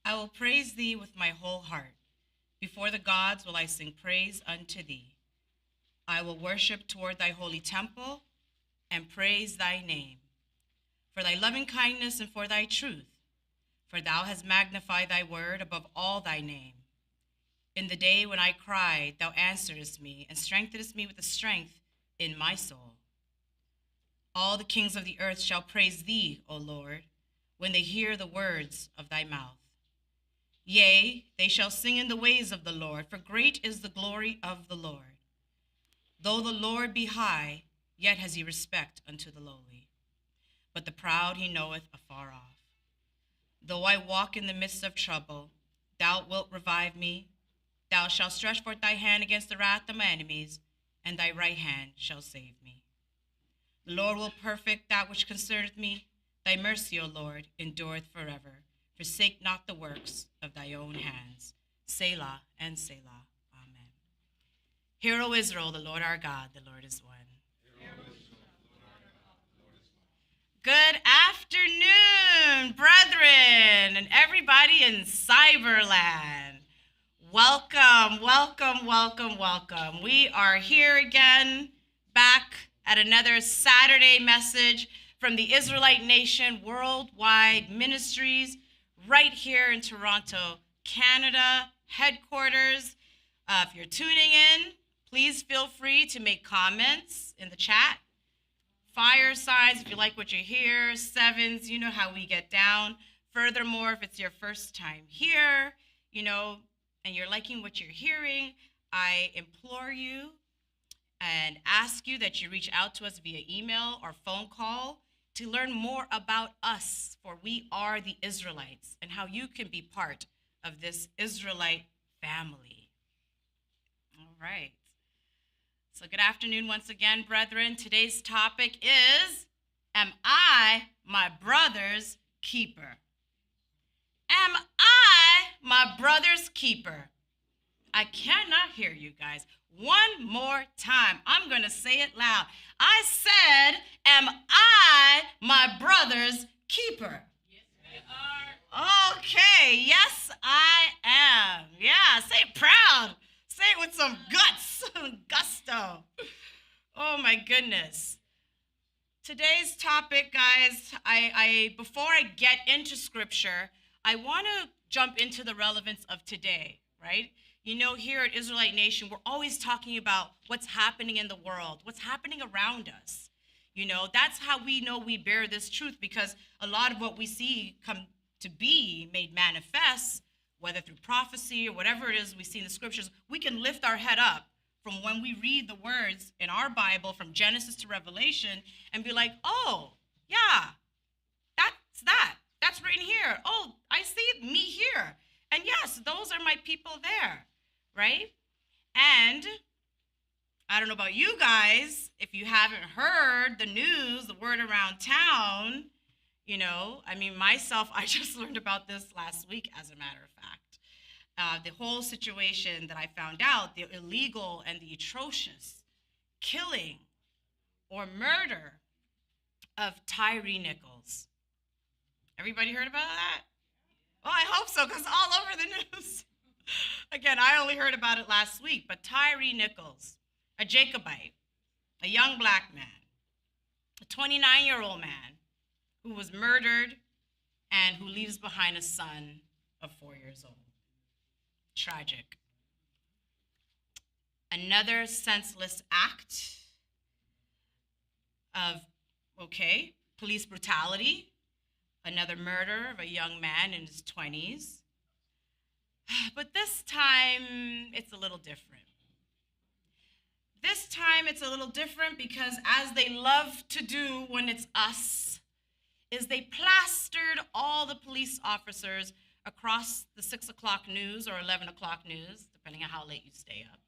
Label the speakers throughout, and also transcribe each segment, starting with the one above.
Speaker 1: I will praise thee with my whole heart. Before the gods will I sing praise unto thee. I will worship toward thy holy temple and praise thy name. For thy loving kindness and for thy truth. For thou hast magnified thy word above all thy name. In the day when I cried, thou answeredst me, and strengthenedst me with the strength in my soul. All the kings of the earth shall praise thee, O Lord, when they hear the words of thy mouth. Yea, they shall sing in the ways of the Lord, for great is the glory of the Lord. Though the Lord be high, yet has he respect unto the lowly. But the proud he knoweth afar off. Though I walk in the midst of trouble, thou wilt revive me. Thou shalt stretch forth thy hand against the wrath of my enemies, and thy right hand shall save me. The Lord will perfect that which concerneth me. Thy mercy, O Lord, endureth forever. Forsake not the works of thy own hands. Selah and Selah. Amen. Hear, O Israel, the Lord our God, the Lord is one. Good afternoon, brethren, and everybody in Cyberland. Welcome, welcome, welcome, welcome. We are here again, back at another Saturday message from the Israelite Nation Worldwide Ministries, right here in Toronto, Canada, headquarters. If you're tuning in, please feel free to make comments in the chat. Fire signs if you like what you hear, sevens, you know how we get down. Furthermore, if it's your first time here, and you're liking what you're hearing, I implore you and ask you that you reach out to us via email or phone call to learn more about us, for we are the Israelites, and how you can be part of this Israelite family. All right. So good afternoon once again, brethren. Today's topic is, am I my brother's keeper? Am I my brother's keeper? I cannot hear you guys. One more time. I'm going to say it loud. I said, am I my brother's keeper? Yes, we are. Okay. Yes, I am. Yeah, say it proud. Say it with some guts, gusto. Oh, my goodness. Today's topic, guys, I before I get into scripture, I want to jump into the relevance of today, right? Here at Israelite Nation, we're always talking about what's happening in the world, what's happening around us. That's how we know we bear this truth, because a lot of what we see come to be made manifest, whether through prophecy or whatever it is we see in the scriptures, we can lift our head up from when we read the words in our Bible from Genesis to Revelation and be like, oh, yeah, that's written here. Oh, I see me here. And yes, those are my people there, right? And I don't know about you guys, if you haven't heard the news, the word around town, myself, I just learned about this last week, as a matter of fact. The whole situation that I found out, the illegal and the atrocious killing or murder of Tyre Nichols. Everybody heard about that? Well, I hope so, because it's all over the news. Again, I only heard about it last week, but Tyre Nichols, a Jacobite, a young black man, a 29-year-old man who was murdered and who leaves behind a son of 4 years old. Tragic. Another senseless act of, police brutality. Another murder of a young man in his 20s. But this time, it's a little different. This time, it's a little different because, as they love to do when it's us, is they plastered all the police officers across the 6 o'clock news or 11 o'clock news, depending on how late you stay up.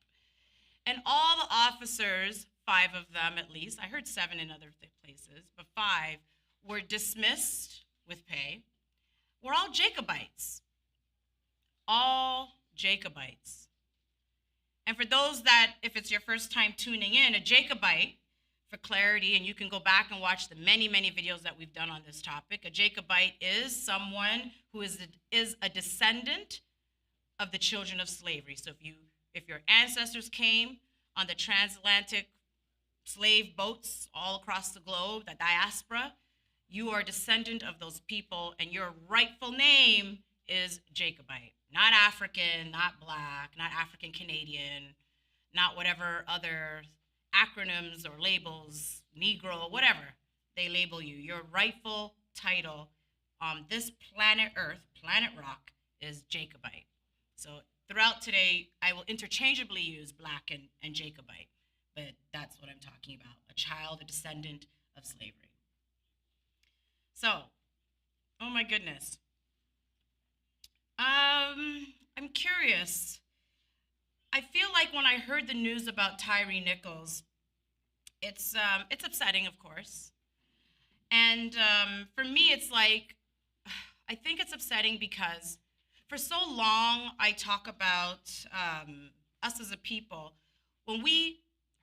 Speaker 1: And all the officers, 5 of them at least, I heard 7 in other places, but 5 were dismissed with pay. We're all Jacobites. All Jacobites. And for those that, if it's your first time tuning in, a Jacobite for clarity, and you can go back and watch the many, many videos that we've done on this topic. A Jacobite is someone who is a descendant of the children of slavery. So if your ancestors came on the transatlantic slave boats all across the globe, the diaspora, you are a descendant of those people, and your rightful name is Jacobite. Not African, not Black, not African Canadian, not whatever other acronyms or labels, Negro, whatever they label you. Your rightful title on this planet Earth, planet Rock, is Jacobite. So throughout today, I will interchangeably use Black and Jacobite, but that's what I'm talking about, a child, a descendant of slavery. So, oh my goodness. I'm curious. I feel like when I heard the news about Tyre Nichols, it's upsetting, of course. And for me, it's like, I think it's upsetting because for so long I talk about us as a people, when we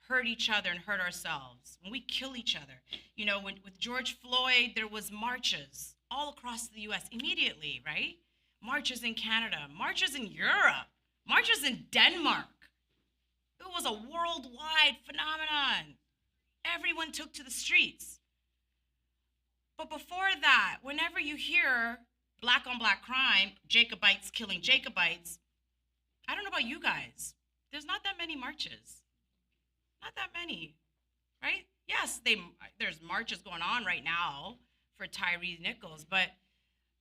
Speaker 1: hurt each other and hurt ourselves, when we kill each other. You know, with George Floyd, there was marches all across the U.S. immediately, right? Marches in Canada, marches in Europe, marches in Denmark. It was a worldwide phenomenon. Everyone took to the streets. But before that, whenever you hear Black on Black crime, Jacobites killing Jacobites, I don't know about you guys, there's not that many marches. Not that many, right? Yes, there's marches going on right now for Tyre Nichols, but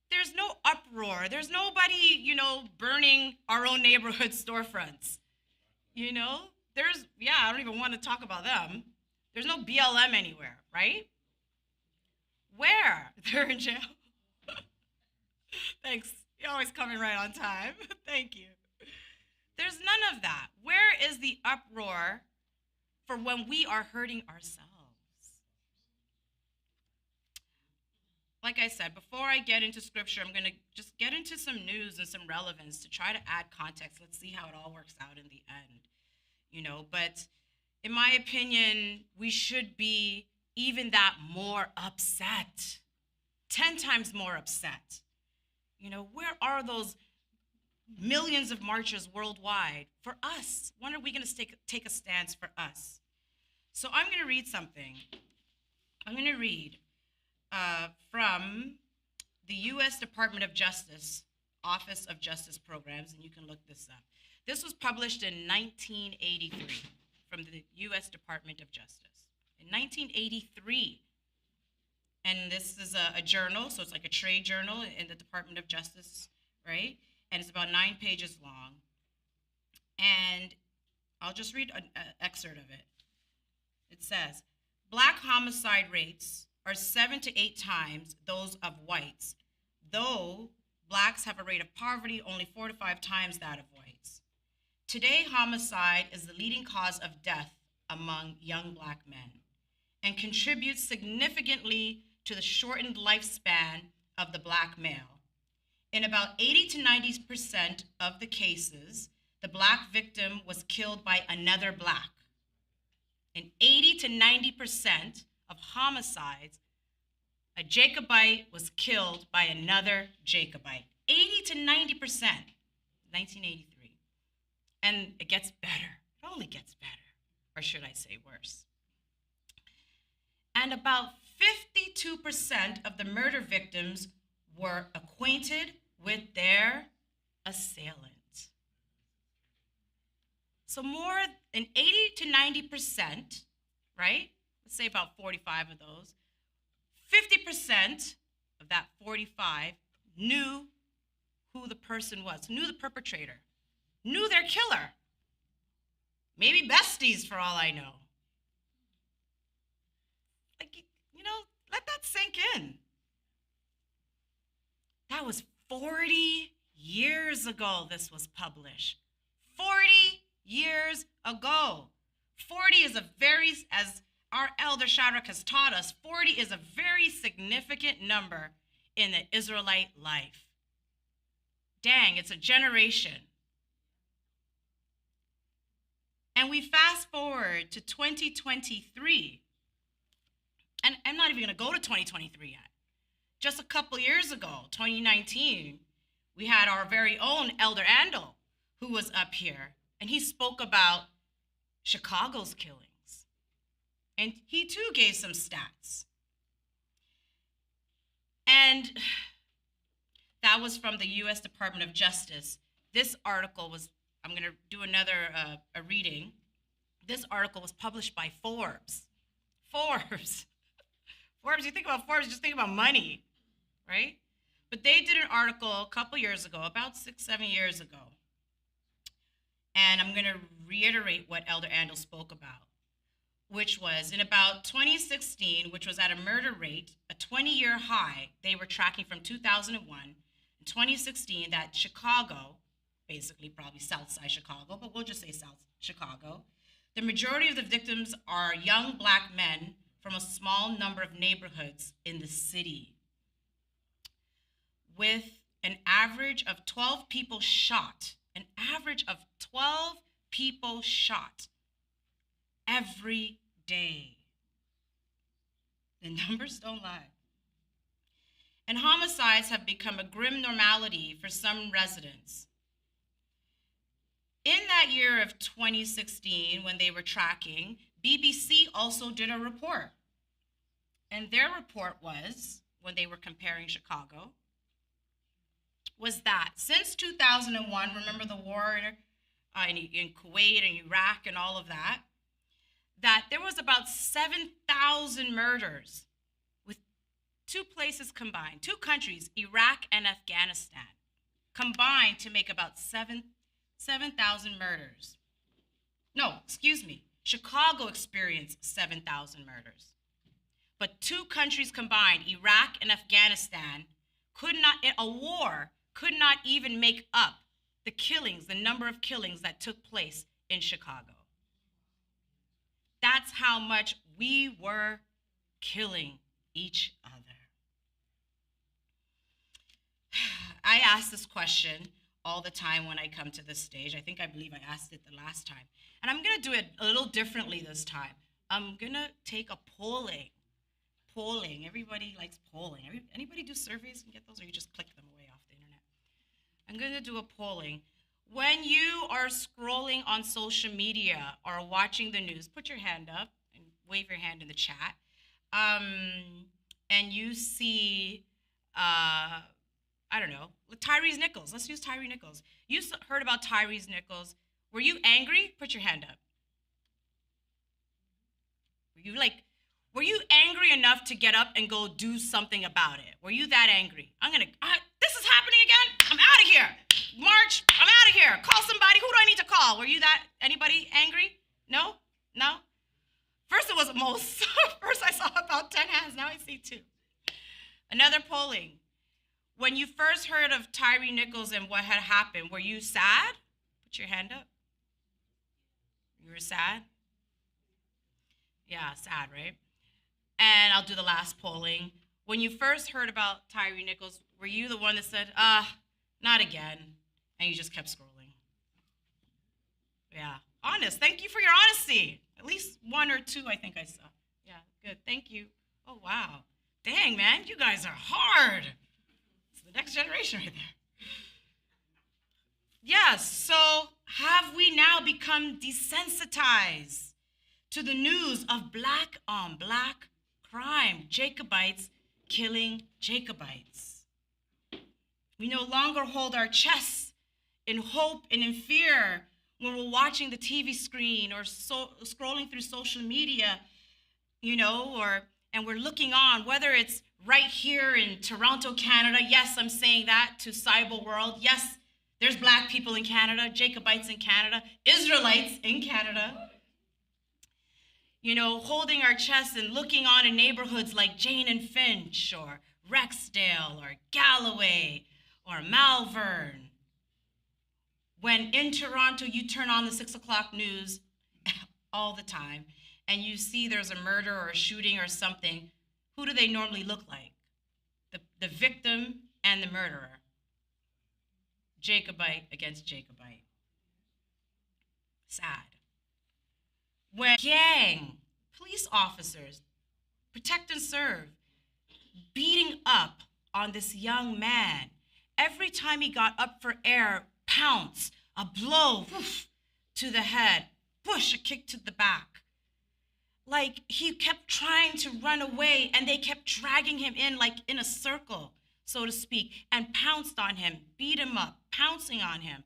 Speaker 1: there's no uproar. There's nobody, burning our own neighborhood storefronts. I don't even want to talk about them. There's no BLM anywhere, right? Where? They're in jail. Thanks. You're always coming right on time. Thank you. There's none of that. Where is the uproar for when we are hurting ourselves? Like I said, before I get into scripture, I'm going to just get into some news and some relevance to try to add context. Let's see how it all works out in the end. But in my opinion, we should be even that more upset, 10 times more upset. Where are those millions of marches worldwide for us? When are we going to take a stance for us? So I'm going to read something. I'm going to read from the U.S. Department of Justice, Office of Justice Programs, and you can look this up. This was published in 1983 from the U.S. Department of Justice. In 1983, and this is a journal, so it's like a trade journal in the Department of Justice, right? And it's about 9 pages long. And I'll just read an excerpt of it. It says, Black homicide rates are 7 to 8 times those of whites, though Blacks have a rate of poverty only 4 to 5 times that of whites. Today, homicide is the leading cause of death among young Black men and contributes significantly to the shortened lifespan of the Black male. In about 80 to 90% of the cases, the Black victim was killed by another Black. In 80 to 90% of homicides, a Jacobite was killed by another Jacobite. 80 to 90%, 1983. And it gets better. It only gets better, or should I say worse. And about 52% of the murder victims were acquainted with their assailant. So more than 80 to 90%, right? Let's say about 45 of those. 50% of that 45 knew who the person was, knew the perpetrator, knew their killer. Maybe besties for all I know. Let that sink in. That was 40 years ago this was published. 40 years ago. 40 is as our elder Shadrach has taught us, 40 is a very significant number in the Israelite life. Dang, it's a generation. And we fast forward to 2023, And I'm not even going to go to 2023 yet. Just a couple years ago, 2019, we had our very own Elder Andel, who was up here, and he spoke about Chicago's killings. And he too gave some stats. And that was from the U.S. Department of Justice. This article was, I'm going to do another a reading. This article was published by Forbes. Forbes, you think about Forbes, just think about money, right? But they did an article a couple years ago, about 6-7 years ago. And I'm going to reiterate what Elder Andel spoke about, which was in about 2016, which was at a murder rate, a 20-year high they were tracking from 2001. In 2016, that Chicago, basically probably South Side Chicago, but we'll just say South Chicago, the majority of the victims are young black men from a small number of neighborhoods in the city, with an average of 12 people shot, an average of 12 people shot every day. The numbers don't lie. And homicides have become a grim normality for some residents. In that year of 2016, when they were tracking, BBC also did a report. And their report was, when they were comparing Chicago, was that since 2001, remember the war in Kuwait and Iraq and all of that, that there was about 7,000 murders with two places combined, two countries, Iraq and Afghanistan, combined to make about 7,000 murders. No, excuse me, Chicago experienced 7,000 murders. But two countries combined, Iraq and Afghanistan, a war could not even make up the killings, the number of killings that took place in Chicago. That's how much we were killing each other. I ask this question all the time when I come to this stage. I believe I asked it the last time. And I'm going to do it a little differently this time. I'm going to take a polling. Everybody likes polling. Anybody do surveys and get those, or you just click them away off the internet? I'm going to do a polling. When you are scrolling on social media or watching the news, put your hand up and wave your hand in the chat. And you see, I don't know, Tyrese Nichols. Let's use Tyrese Nichols. You heard about Tyrese Nichols. Were you angry? Put your hand up. Were you angry enough to get up and go do something about it? Were you that angry? This is happening again? I'm out of here. March, I'm out of here. Call somebody. Who do I need to call? Were you anybody angry? No? First it was most. First I saw about 10 hands. Now I see 2. Another polling. When you first heard of Tyree Nichols and what had happened, were you sad? Put your hand up. You were sad? Yeah, sad, right? And I'll do the last polling. When you first heard about Tyree Nichols, were you the one that said, not again, and you just kept scrolling? Yeah, honest. Thank you for your honesty. At least 1 or 2 I think I saw. Yeah, good, thank you. Oh, wow. Dang, man, you guys are hard. It's the next generation right there. Yes, so have we now become desensitized to the news of black on black crime, Jacobites killing Jacobites? We no longer hold our chests in hope and in fear when we're watching the TV screen or scrolling through social media, and we're looking on, whether it's right here in Toronto, Canada. Yes, I'm saying that to Cyber World. Yes, there's black people in Canada, Jacobites in Canada, Israelites in Canada. Holding our chests and looking on in neighborhoods like Jane and Finch or Rexdale or Galloway or Malvern. When in Toronto, you turn on the 6 o'clock news all the time and you see there's a murder or a shooting or something, who do they normally look like? The victim and the murderer. Jacobite against Jacobite. Sad. When gang, police officers, protect and serve, beating up on this young man. Every time he got up for air, pounce, a blow whoosh, to the head, push, a kick to the back. Like he kept trying to run away and they kept dragging him in like in a circle, so to speak, and pounced on him, beat him up, pouncing on him.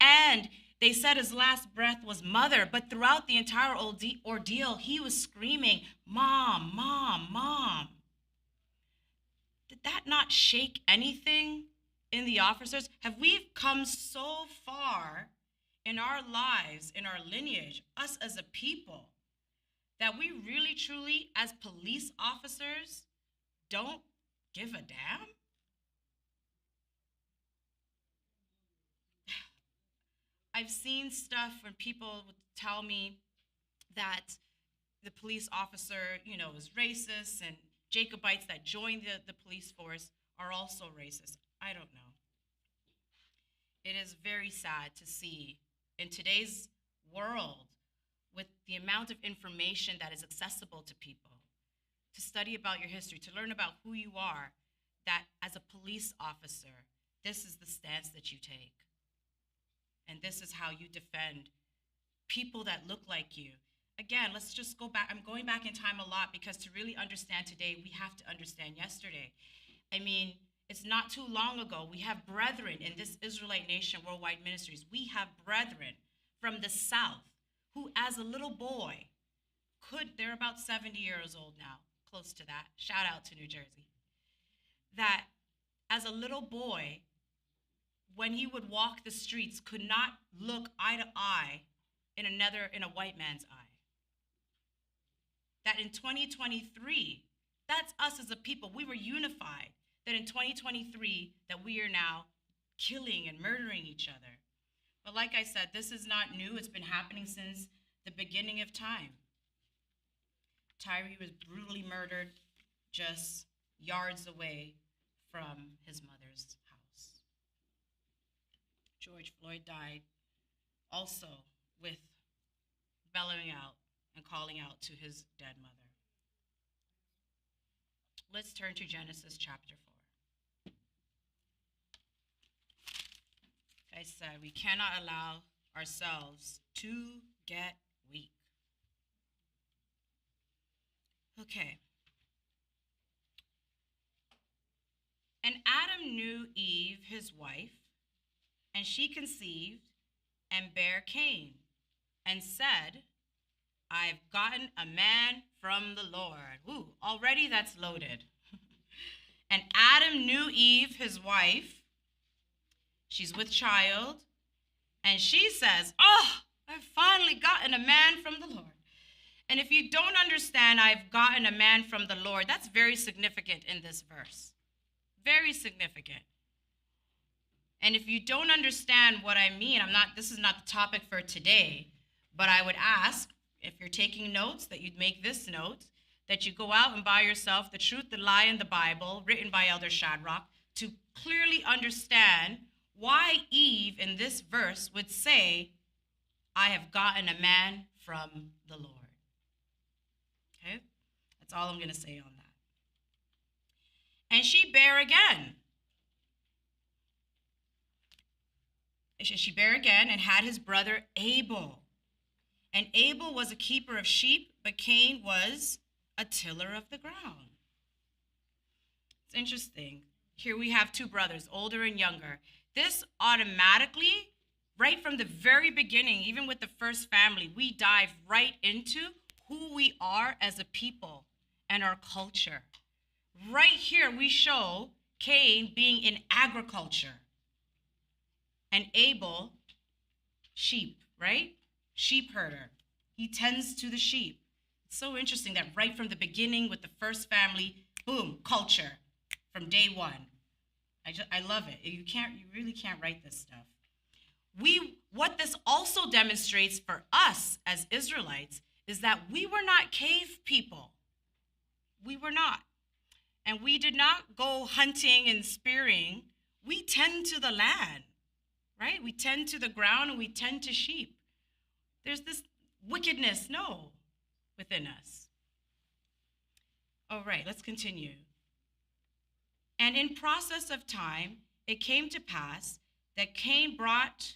Speaker 1: And they said his last breath was mother, but throughout the entire ordeal, he was screaming, Mom, Mom, Mom. Did that not shake anything in the officers? Have we come so far in our lives, in our lineage, us as a people, that we really, truly, as police officers, don't give a damn? I've seen stuff when people would tell me that the police officer, is racist, and Jacobites that joined the police force are also racist. I don't know. It is very sad to see in today's world, with the amount of information that is accessible to people, to study about your history, to learn about who you are, that as a police officer, this is the stance that you take. And this is how you defend people that look like you. Again, let's just go back. I'm going back in time a lot because to really understand today, we have to understand yesterday. I mean, it's not too long ago. We have brethren in this Israelite nation, Worldwide Ministries. We have brethren from the South who, as a little boy, they're about 70 years old now, close to that. Shout out to New Jersey. That as a little boy, when he would walk the streets, could not look eye to eye in a white man's eye. That in 2023, that's us as a people. We were unified. That in 2023, that we are now killing and murdering each other. But like I said, this is not new. It's been happening since the beginning of time. Tyree was brutally murdered just yards away from his mother's house. George Floyd died also with bellowing out and calling out to his dead mother. Let's turn to Genesis chapter 4. Like I said, we cannot allow ourselves to get weak. Okay. And Adam knew Eve, his wife, and she conceived and bare Cain, and said, I've gotten a man from the Lord. Ooh, already that's loaded. And Adam knew Eve, his wife. She's with child. And she says, I've finally gotten a man from the Lord. And if you don't understand, I've gotten a man from the Lord, that's very significant in this verse. Very significant. And if you don't understand what I mean, this is not the topic for today, but I would ask, if you're taking notes, that you'd make this note, that you go out and buy yourself The Truth, the Lie, and the Bible, written by Elder Shadrach, to clearly understand why Eve in this verse would say, I have gotten a man from the Lord. Okay? That's all I'm going to say on that. And she bare again. She bare again and had his brother Abel. And Abel was a keeper of sheep, but Cain was a tiller of the ground. It's interesting. Here we have two brothers, older and younger. This automatically, right from the very beginning, even with the first family, we dive right into who we are as a people and our culture. Right here, we show Cain being in agriculture and Abel, sheep, right? Sheep herder. He tends to the sheep. It's so interesting that right from the beginning with the first family, boom, culture from day one. I love it. You really can't write this stuff. What this also demonstrates for us as Israelites is that we were not cave people. We were not. And we did not go hunting and spearing. We tend to the land, right? We tend to the ground and we tend to sheep. There's this wickedness, within us. All right, let's continue. And in process of time, it came to pass that Cain brought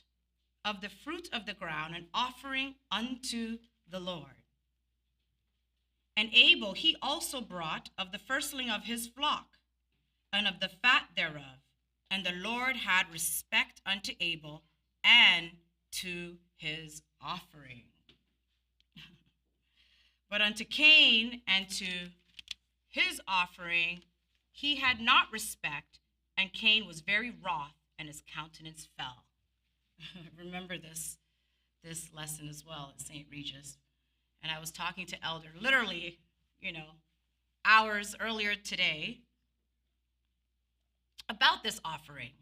Speaker 1: of the fruit of the ground an offering unto the Lord. And Abel, he also brought of the firstling of his flock, and of the fat thereof. And the Lord had respect unto Abel and to his offering. But unto Cain and to his offering he had not respect, and Cain was very wroth, and his countenance fell. Remember this lesson as well at St. Regis. And I was talking to Elder literally, hours earlier today about this offering.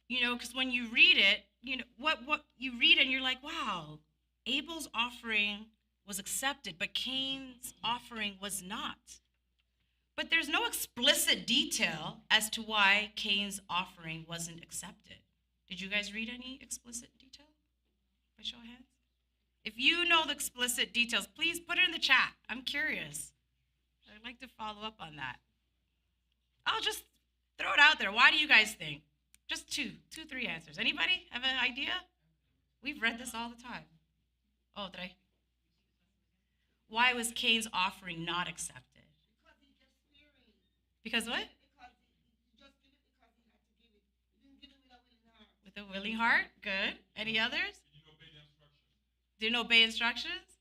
Speaker 1: Because when you read it, what you read and you're like, wow, Abel's offering was accepted, but Cain's offering was not. But there's no explicit detail as to why Cain's offering wasn't accepted. Did you guys read any explicit detail? By show of hands? If you know the explicit details, please put it in the chat. I'm curious. I'd like to follow up on that. I'll just throw it out there. Why do you guys think? Just two, three answers. Anybody have an idea? We've read this all the time. Oh, did I? Why was Cain's offering not accepted? Because what? Because he just did it because he had to give it. He didn't give it with a willing heart. With a willing heart? Good. Any others? Didn't obey instructions?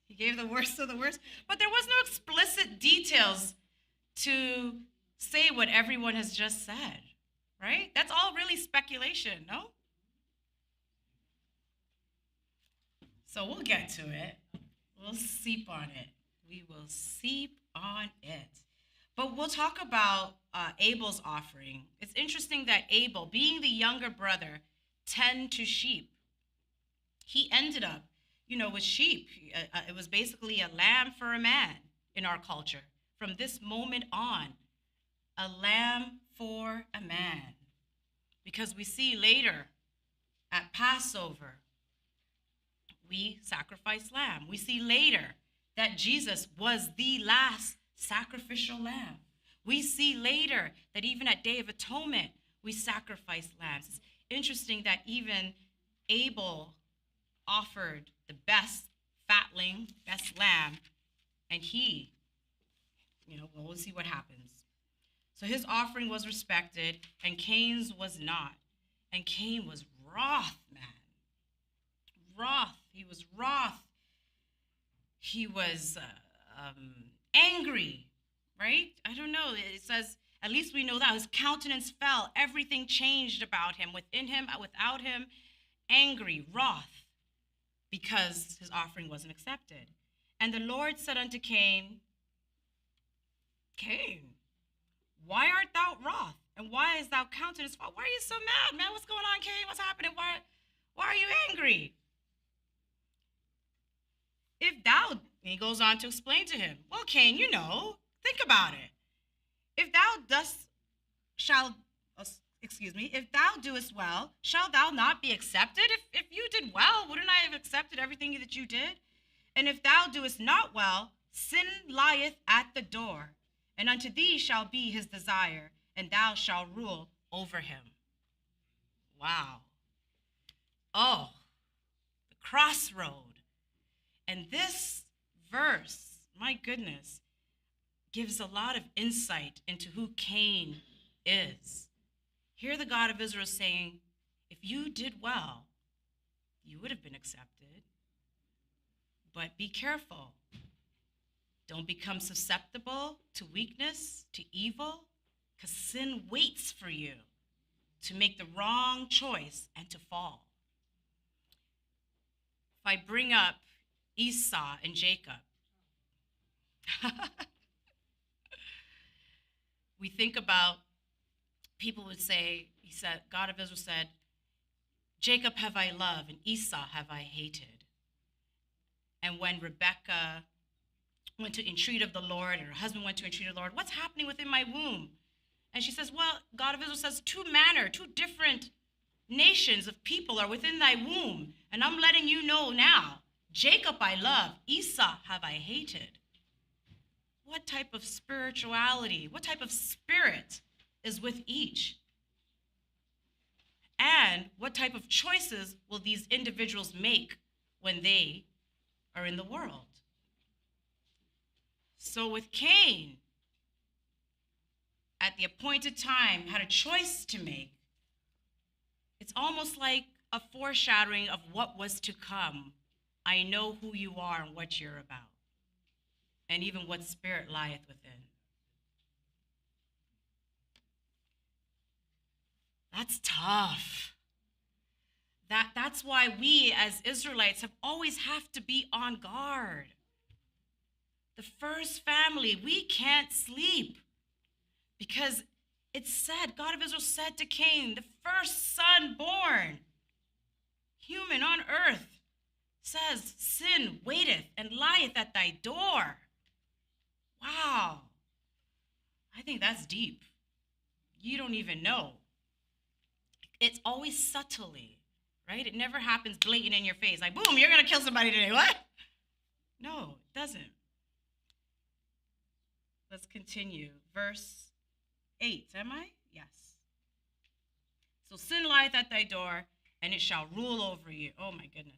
Speaker 1: He gave the worst of the worst. But there was no explicit details to say what everyone has just said, right? That's all really speculation, no? So we'll get to it. We'll seep on it. We will seep on it. But we'll talk about Abel's offering. It's interesting that Abel, being the younger brother, tend to sheep. He ended up, with sheep. It was basically a lamb for a man in our culture. From this moment on, a lamb for a man. Because we see later at Passover, we sacrifice lamb. We see later that Jesus was the last sacrificial lamb. We see later that even at Day of Atonement, we sacrifice lambs. It's interesting that even Abel offered the best fatling, best lamb, and he, we'll see what happens. So his offering was respected, and Cain's was not. And Cain was wroth, man. Wroth. He was wroth. He was angry, right? I don't know. It says, at least we know that his countenance fell. Everything changed about him, within him, without him. Angry, wroth, because his offering wasn't accepted. And the Lord said unto Cain, Cain, why art thou wroth? And why is thou countenance fall? Why are you so mad, man? What's going on, Cain? What's happening? Why are you angry? If thou, and he goes on to explain to him, well, Cain, think about it. If thou doest well, shall thou not be accepted? If you did well, wouldn't I have accepted everything that you did? And if thou doest not well, sin lieth at the door, and unto thee shall be his desire, and thou shalt rule over him. Wow. Oh, the crossroad. And this verse, my goodness, gives a lot of insight into who Cain is. Here the God of Israel is saying, if you did well, you would have been accepted. But be careful. Don't become susceptible to weakness, to evil, because sin waits for you to make the wrong choice and to fall. If I bring up Esau and Jacob, we think about, people would say, God of Israel said, Jacob have I loved and Esau have I hated. And when Rebekah went to entreat of the Lord, and her husband went to entreat of the Lord, what's happening within my womb? And she says, well, God of Israel says, two different nations of people are within thy womb. And I'm letting you know now, Jacob I love, Esau have I hated. What type of spirituality, what type of spirit is with each? And what type of choices will these individuals make when they are in the world? So with Cain, at the appointed time, had a choice to make. It's almost like a foreshadowing of what was to come. I know who you are and what you're about, and even what spirit lieth within. That's tough. That's why we as Israelites have always have to be on guard. The first family, we can't sleep because it said, God of Israel said to Cain, the first son born, human on earth, says, sin waiteth and lieth at thy door. Wow. I think that's deep. You don't even know. It's always subtly, right? It never happens blatant in your face. Like, boom, you're going to kill somebody today. What? No, it doesn't. Let's continue. Verse 8, am I? Yes. So sin lieth at thy door, and it shall rule over you. Oh, my goodness.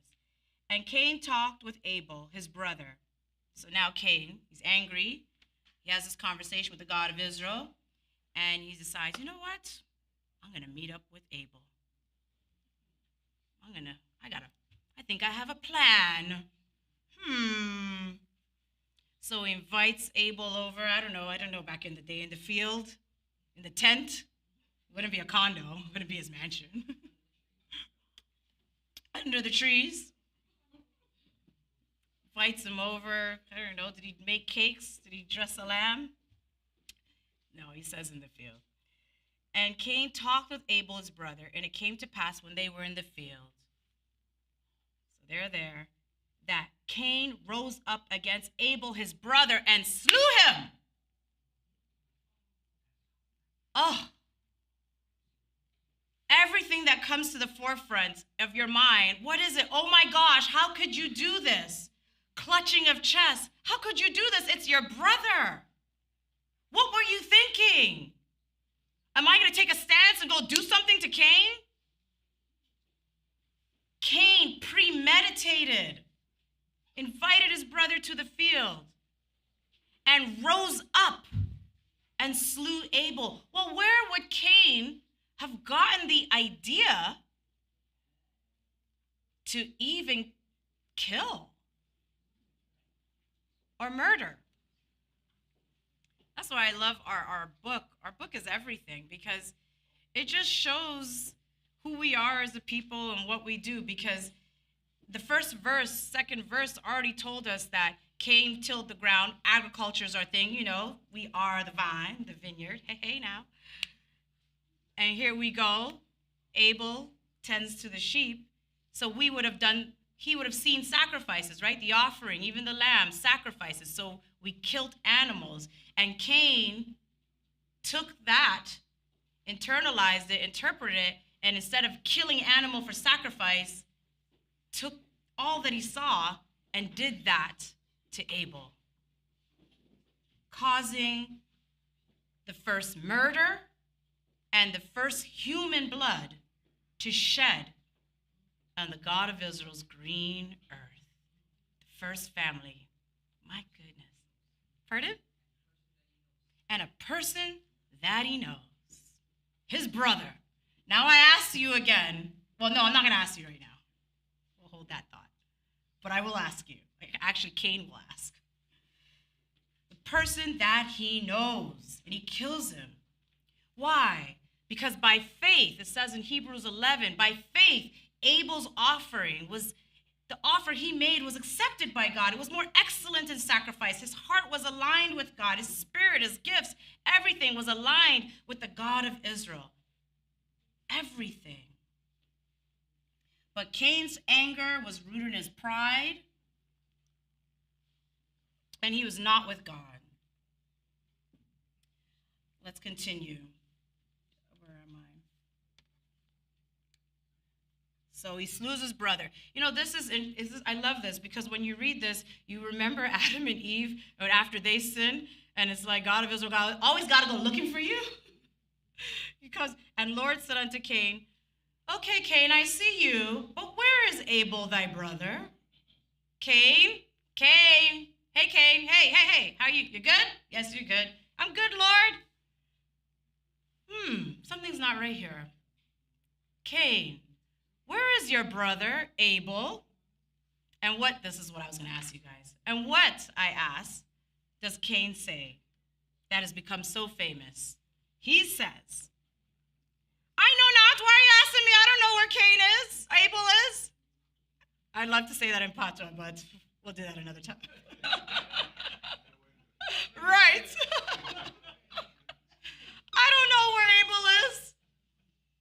Speaker 1: And Cain talked with Abel, his brother. So now Cain, he's angry. He has this conversation with the God of Israel, and he decides, you know what? I'm going to meet up with Abel. I think I have a plan. So he invites Abel over. I don't know, back in the day, in the field, in the tent. It wouldn't be a condo. It wouldn't be his mansion. Under the trees. Invites him over. I don't know, did he make cakes? Did he dress a lamb? No, he says in the field. And Cain talked with Abel, his brother, and it came to pass when they were in the field. So they're there. That Cain rose up against Abel, his brother, and slew him. Oh. Everything that comes to the forefront of your mind, what is it? Oh my gosh, how could you do this? Clutching of chest. How could you do this? It's your brother. What were you thinking? Am I going to take a stance and go do something to Cain? Cain premeditated, invited his brother to the field, and rose up and slew Abel. Well, where would Cain have gotten the idea to even kill or murder? That's why I love our book. Our book is everything, because it just shows who we are as a people and what we do. Because the first verse, second verse already told us that Cain tilled the ground. Agriculture is our thing, you know. We are the vine, the vineyard. Hey now. And here we go. Abel tends to the sheep. So he would have seen sacrifices, right? The offering, even the lamb, sacrifices. So we killed animals. And Cain took that, internalized it, interpreted it, and instead of killing animal for sacrifice, took all that he saw and did that to Abel, causing the first murder and the first human blood to shed on the God of Israel's green earth. The first family. My goodness. Pardon? And a person that he knows. His brother. Now I ask you again. Well, no, I'm not going to ask you right now. We'll hold that thought. But I will ask you. Actually, Cain will ask. The person that he knows. And he kills him. Why? Because by faith, it says in Hebrews 11, by faith, Abel's offering was, the offer he made was accepted by God. It was more excellent in sacrifice. His heart was aligned with God. His spirit, his gifts, everything was aligned with the God of Israel. Everything. But Cain's anger was rooted in his pride, and he was not with God. Let's continue. Where am I? So he slews his brother. This is I love this because when you read this, you remember Adam and Eve after they sinned, and it's like God of Israel, God always got to go looking for you. And Lord said unto Cain, okay, Cain, I see you, but where is Abel thy brother? Cain, hey, Cain, hey, how are you? You good? Yes, you're good. I'm good, Lord. Something's not right here. Cain, where is your brother Abel? And this is what I was going to ask you guys. And what, I ask, does Cain say that has become so famous? He says, I know not. Why are you asking me? I don't know where Cain is, Abel is. I'd love to say that in Patois, but we'll do that another time. Right. I don't know where Abel is.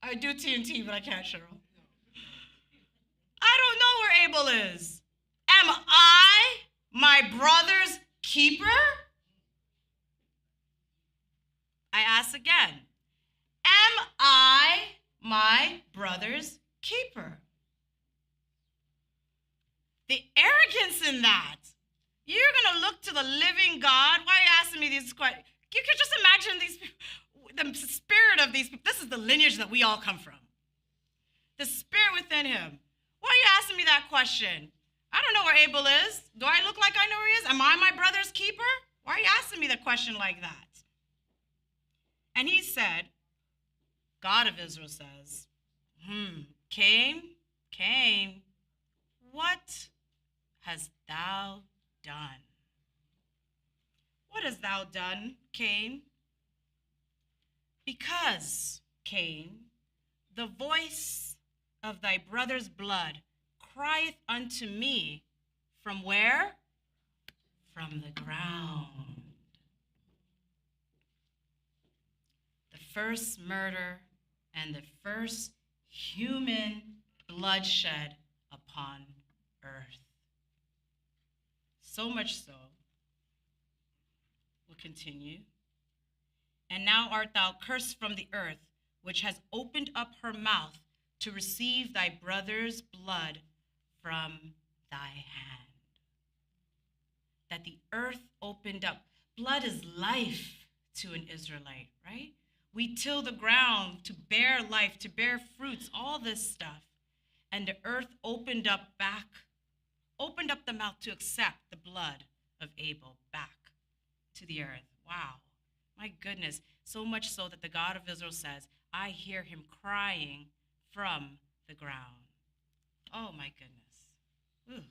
Speaker 1: I do TNT, but I can't, Cheryl. I don't know where Abel is. Am I my brother's keeper? I ask again. Am I my brother's keeper? The arrogance in that. You're going to look to the living God. Why are you asking me these questions? You can just imagine these people, the spirit of these people. This is the lineage that we all come from. The spirit within him. Why are you asking me that question? I don't know where Abel is. Do I look like I know where he is? Am I my brother's keeper? Why are you asking me the question like that? And he said, God of Israel says, Cain, what hast thou done? What hast thou done, Cain? Because, Cain, the voice of thy brother's blood crieth unto me from where? From the ground. The first murder and the first human bloodshed upon earth. So much so, we'll continue. And now art thou cursed from the earth, which has opened up her mouth to receive thy brother's blood from thy hand. That the earth opened up. Blood is life to an Israelite, right? We till the ground to bear life, to bear fruits, all this stuff. And the earth opened up the mouth to accept the blood of Abel back to the earth. Wow, my goodness. So much so that the God of Israel says, I hear him crying from the ground. Oh my goodness. Ooh.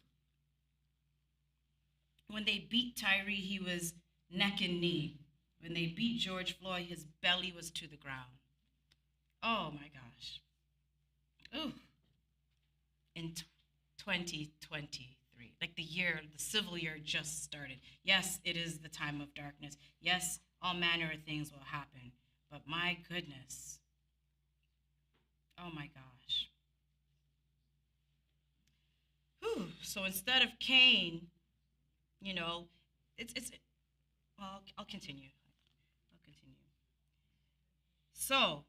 Speaker 1: When they beat Tyree, he was neck and knee. When they beat George Floyd, his belly was to the ground. Oh my gosh. Ooh. In 2023, like the civil year just started. Yes, it is the time of darkness. Yes, all manner of things will happen. But my goodness. Oh my gosh. Whew. So instead of Cain, I'll continue. So,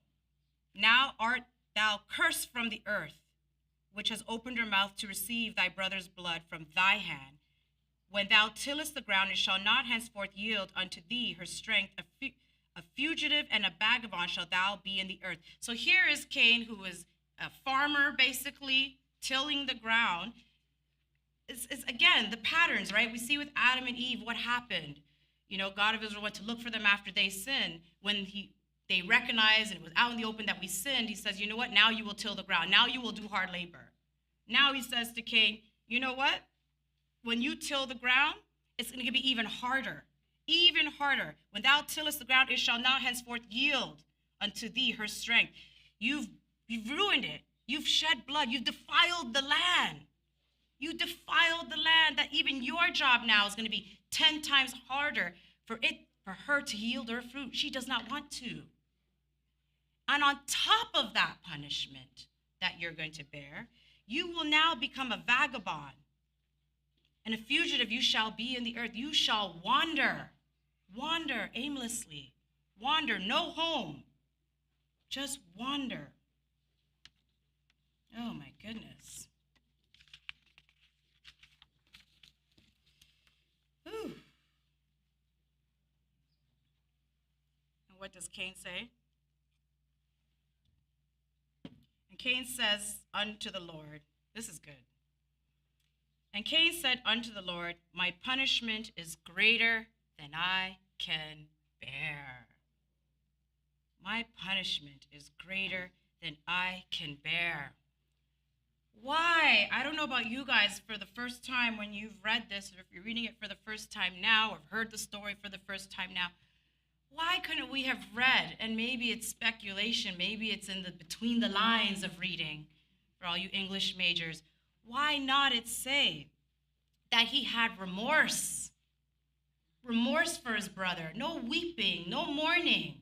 Speaker 1: now art thou cursed from the earth, which has opened her mouth to receive thy brother's blood from thy hand. When thou tillest the ground, it shall not henceforth yield unto thee her strength. A fugitive and a vagabond shalt thou be in the earth. So here is Cain, who is a farmer, basically, tilling the ground. It's again, the patterns, right? We see with Adam and Eve what happened. God of Israel went to look for them after they sinned. When they recognized, and it was out in the open that we sinned, he says, you know what? Now you will till the ground. Now you will do hard labor. Now he says to Cain, you know what? When you till the ground, it's going to be even harder. Even harder. When thou tillest the ground, it shall not henceforth yield unto thee her strength. You've ruined it. You've shed blood. You've defiled the land. You defiled the land, that even your job now is going to be 10 times harder for her to yield her fruit. She does not want to. And on top of that punishment that you're going to bear, you will now become a vagabond. And a fugitive you shall be in the earth. You shall wander aimlessly. Wander, no home. Just wander. Oh my goodness. what does Cain say? And Cain says unto the Lord, this is good. And Cain said unto the Lord, my punishment is greater than I can bear. My punishment is greater than I can bear. Why? I don't know about you guys, for the first time when you've read this, or if you're reading it for the first time now, or heard the story for the first time now, why couldn't we have read? And maybe it's speculation, maybe it's in the between the lines of reading, for all you English majors. Why not it say that he had remorse? Remorse for his brother, no weeping, no mourning.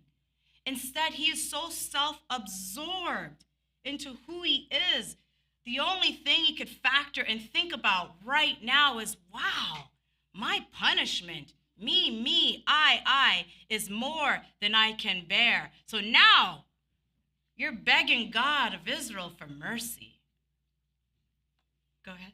Speaker 1: Instead, he is so self-absorbed into who he is. The only thing he could factor and think about right now is, wow, my punishment, me, I, is more than I can bear. So now you're begging God of Israel for mercy. Go ahead.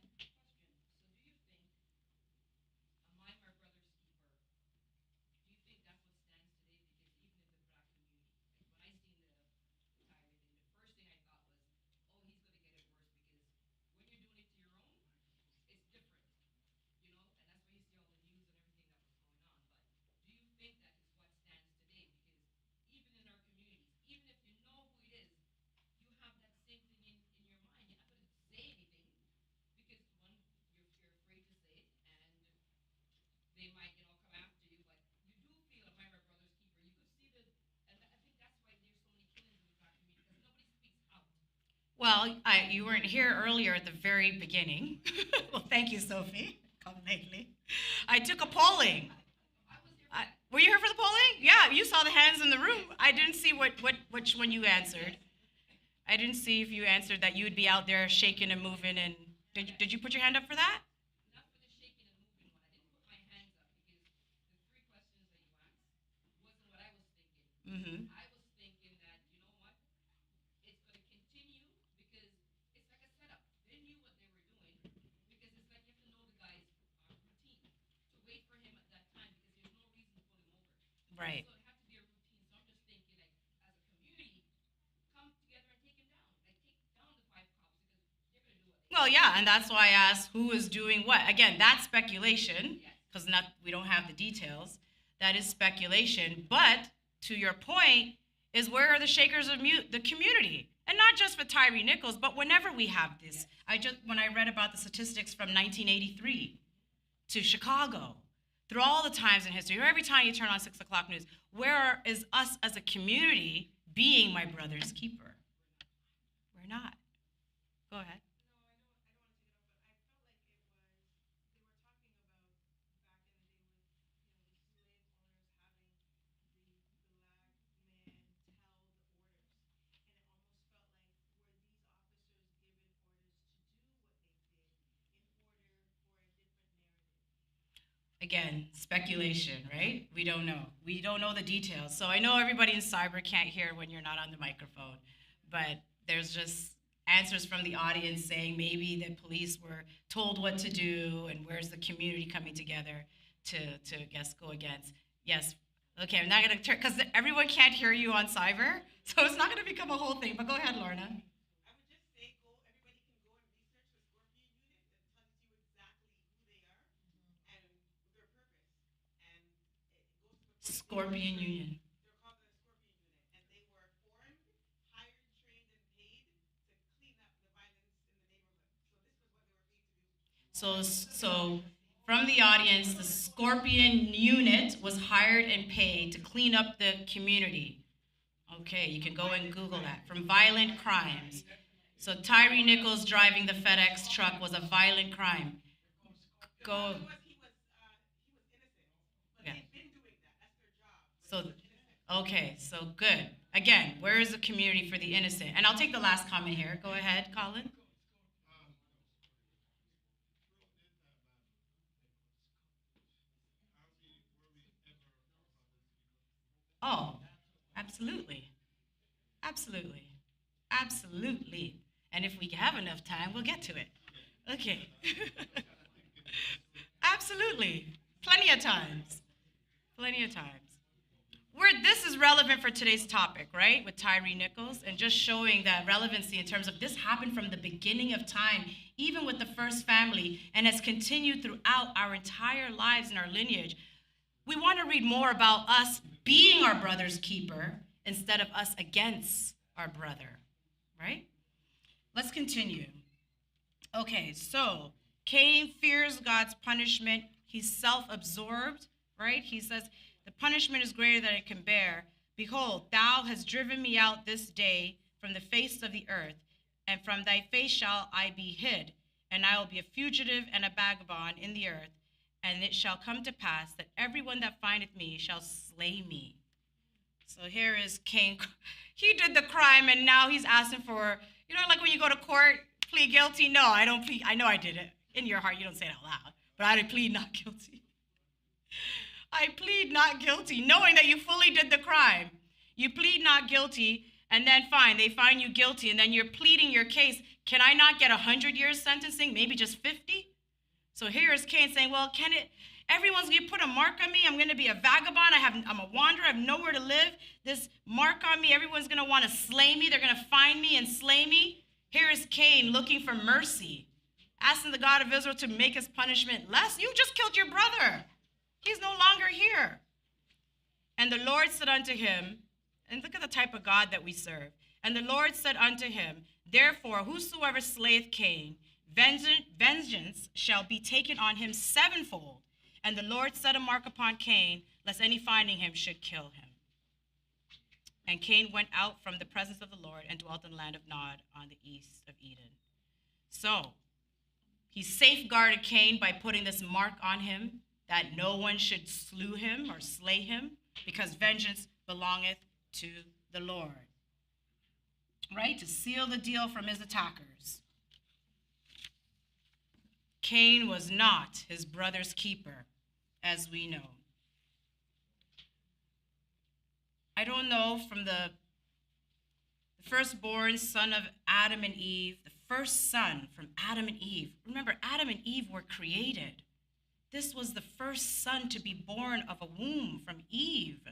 Speaker 1: Well, you weren't here earlier at the very beginning. Well, thank you, Sophie. Come lately. I took a polling. Were you here for the polling? Yeah, you saw the hands in the room. I didn't see which one you answered. I didn't see if you answered that you would be out there shaking and moving. And did you put your hand up for that? Not for the shaking and moving one. I didn't put my hands up because the three questions that you asked wasn't what I was thinking. I was thinking that, you know what? It's going to continue because it's like a setup. They knew what they were doing because it's like you have to know the guy's routine to wait for him at that time because there's no reason to pull him over. Right. So it had to be a routine. So I'm just thinking, like, as a community, come together and take him down. Like, take down the 5 cops because they're going to do what they Well, yeah, and that's why I asked who is doing what. Again, that's speculation because we don't have the details. That is speculation. But to your point, is where are the shakers of the community? And not just for Tyree Nichols, but whenever we have this. When I read about the statistics from 1983 to Chicago, through all the times in history, or every time you turn on 6 o'clock news, where is us as a community being my brother's keeper? We're not. Go ahead. Again, speculation, right? We don't know. We don't know the details. So I know everybody in cyber can't hear when you're not on the microphone, but there's just answers from the audience saying maybe the police were told what to do and where's the community coming together to go against. Yes. Okay, I'm not going to turn, because everyone can't hear you on cyber, so it's not going to become a whole thing, but go ahead, Lorna. Scorpion Union. They're called the Scorpion Unit, and they were formed, hired, trained, and paid to clean up the violence in the neighborhood. So this was what they were paid to do. So from the audience, the Scorpion Unit was hired and paid to clean up the community. Okay, you can go and Google that. From violent crimes. So Tyree Nichols driving the FedEx truck was a violent crime. Go. Okay, so good. Again, where is the community for the innocent? And I'll take the last comment here. Go ahead, Colin. Oh, absolutely. Absolutely. Absolutely. And if we have enough time, we'll get to it. Okay. Absolutely. Plenty of times. Plenty of times. This is relevant for today's topic, right? With Tyree Nichols, and just showing that relevancy in terms of this happened from the beginning of time, even with the first family, and has continued throughout our entire lives and our lineage. We want to read more about us being our brother's keeper instead of us against our brother, right? Let's continue. Okay, so Cain fears God's punishment. He's self-absorbed, right? He says, the punishment is greater than it can bear. Behold, thou hast driven me out this day from the face of the earth, and from thy face shall I be hid, and I will be a fugitive and a vagabond in the earth. And it shall come to pass that everyone that findeth me shall slay me. So here is Cain. He did the crime, and now he's asking for, like when you go to court, plead guilty. No, I don't plead. I know I did it. In your heart, you don't say it out loud, but I plead not guilty. I plead not guilty, knowing that you fully did the crime. You plead not guilty, and then fine, they find you guilty, and then you're pleading your case. Can I not get 100 years sentencing, maybe just 50? So here is Cain saying, well, everyone's going to put a mark on me. I'm going to be a vagabond. I'm a wanderer. I have nowhere to live. This mark on me, everyone's going to want to slay me. They're going to find me and slay me. Here is Cain looking for mercy, asking the God of Israel to make his punishment less. You just killed your brother. He's no longer here. And the Lord said unto him, and look at the type of God that we serve. And the Lord said unto him, therefore, whosoever slayeth Cain, vengeance shall be taken on him sevenfold. And the Lord set a mark upon Cain, lest any finding him should kill him. And Cain went out from the presence of the Lord and dwelt in the land of Nod on the east of Eden. So he safeguarded Cain by putting this mark on him, that no one should slew him or slay him, because vengeance belongeth to the Lord. Right? To seal the deal from his attackers. Cain was not his brother's keeper, as we know. I don't know, from the firstborn son of Adam and Eve, the first son from Adam and Eve. Remember, Adam and Eve were created. This was the first son to be born of a womb from Eve.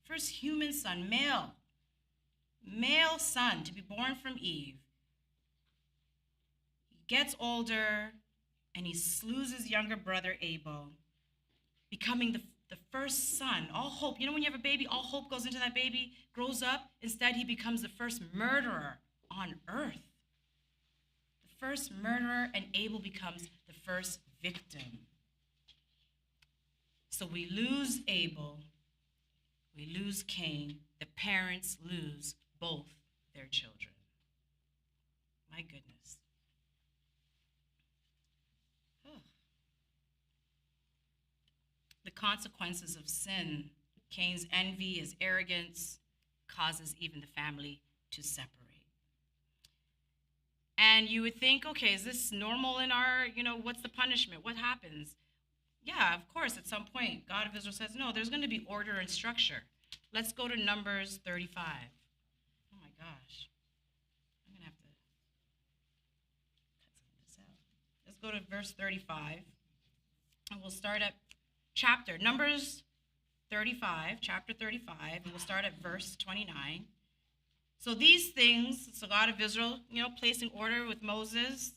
Speaker 1: First human son, male son to be born from Eve. He gets older and he slews his younger brother Abel, becoming the first son. All hope, when you have a baby, all hope goes into that baby, grows up. Instead, he becomes the first murderer on earth. The first murderer, and Abel becomes the first victim. So we lose Abel, we lose Cain, the parents lose both their children. My goodness. Oh. The consequences of sin, Cain's envy, his arrogance, causes even the family to separate. And you would think, okay, is this normal in our, what's the punishment? What happens? Yeah, of course, at some point, God of Israel says, no, there's going to be order and structure. Let's go to Numbers 35. Oh my gosh. I'm going to have to cut some of this out. Let's go to verse 35. And we'll start at Numbers 35, chapter 35, and we'll start at verse 29. So these things, God of Israel, placing order with Moses,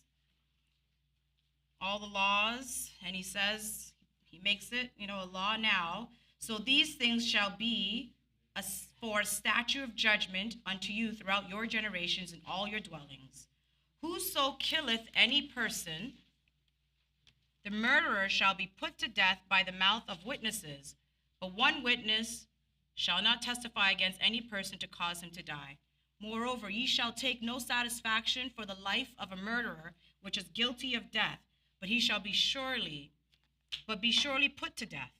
Speaker 1: all the laws, and he says, he makes it, a law now. So these things shall be for a statute of judgment unto you throughout your generations in all your dwellings. Whoso killeth any person, the murderer shall be put to death by the mouth of witnesses. But one witness shall not testify against any person to cause him to die. Moreover, ye shall take no satisfaction for the life of a murderer, which is guilty of death, but be surely put to death.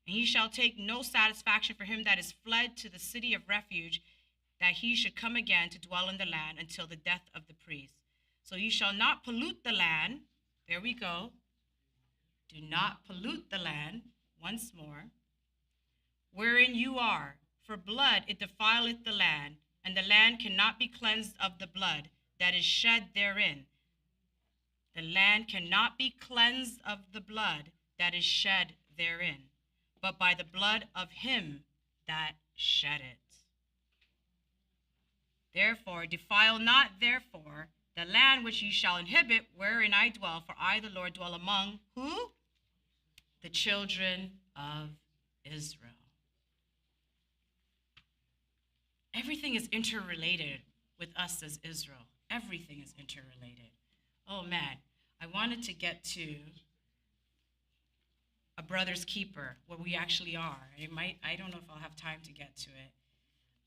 Speaker 1: And ye shall take no satisfaction for him that is fled to the city of refuge, that he should come again to dwell in the land until the death of the priest. So ye shall not pollute the land. There we go. Do not pollute the land, once more, wherein you are, for blood it defileth the land, and the land cannot be cleansed of the blood that is shed therein. The land cannot be cleansed of the blood that is shed therein, but by the blood of him that shed it. Therefore, defile not therefore the land which ye shall inhabit, wherein I dwell, for I, the Lord, dwell among who? The children of Israel. Everything is interrelated with us as Israel. Everything is interrelated. Oh man, I wanted to get to a brother's keeper, where we actually are. I don't know if I'll have time to get to it.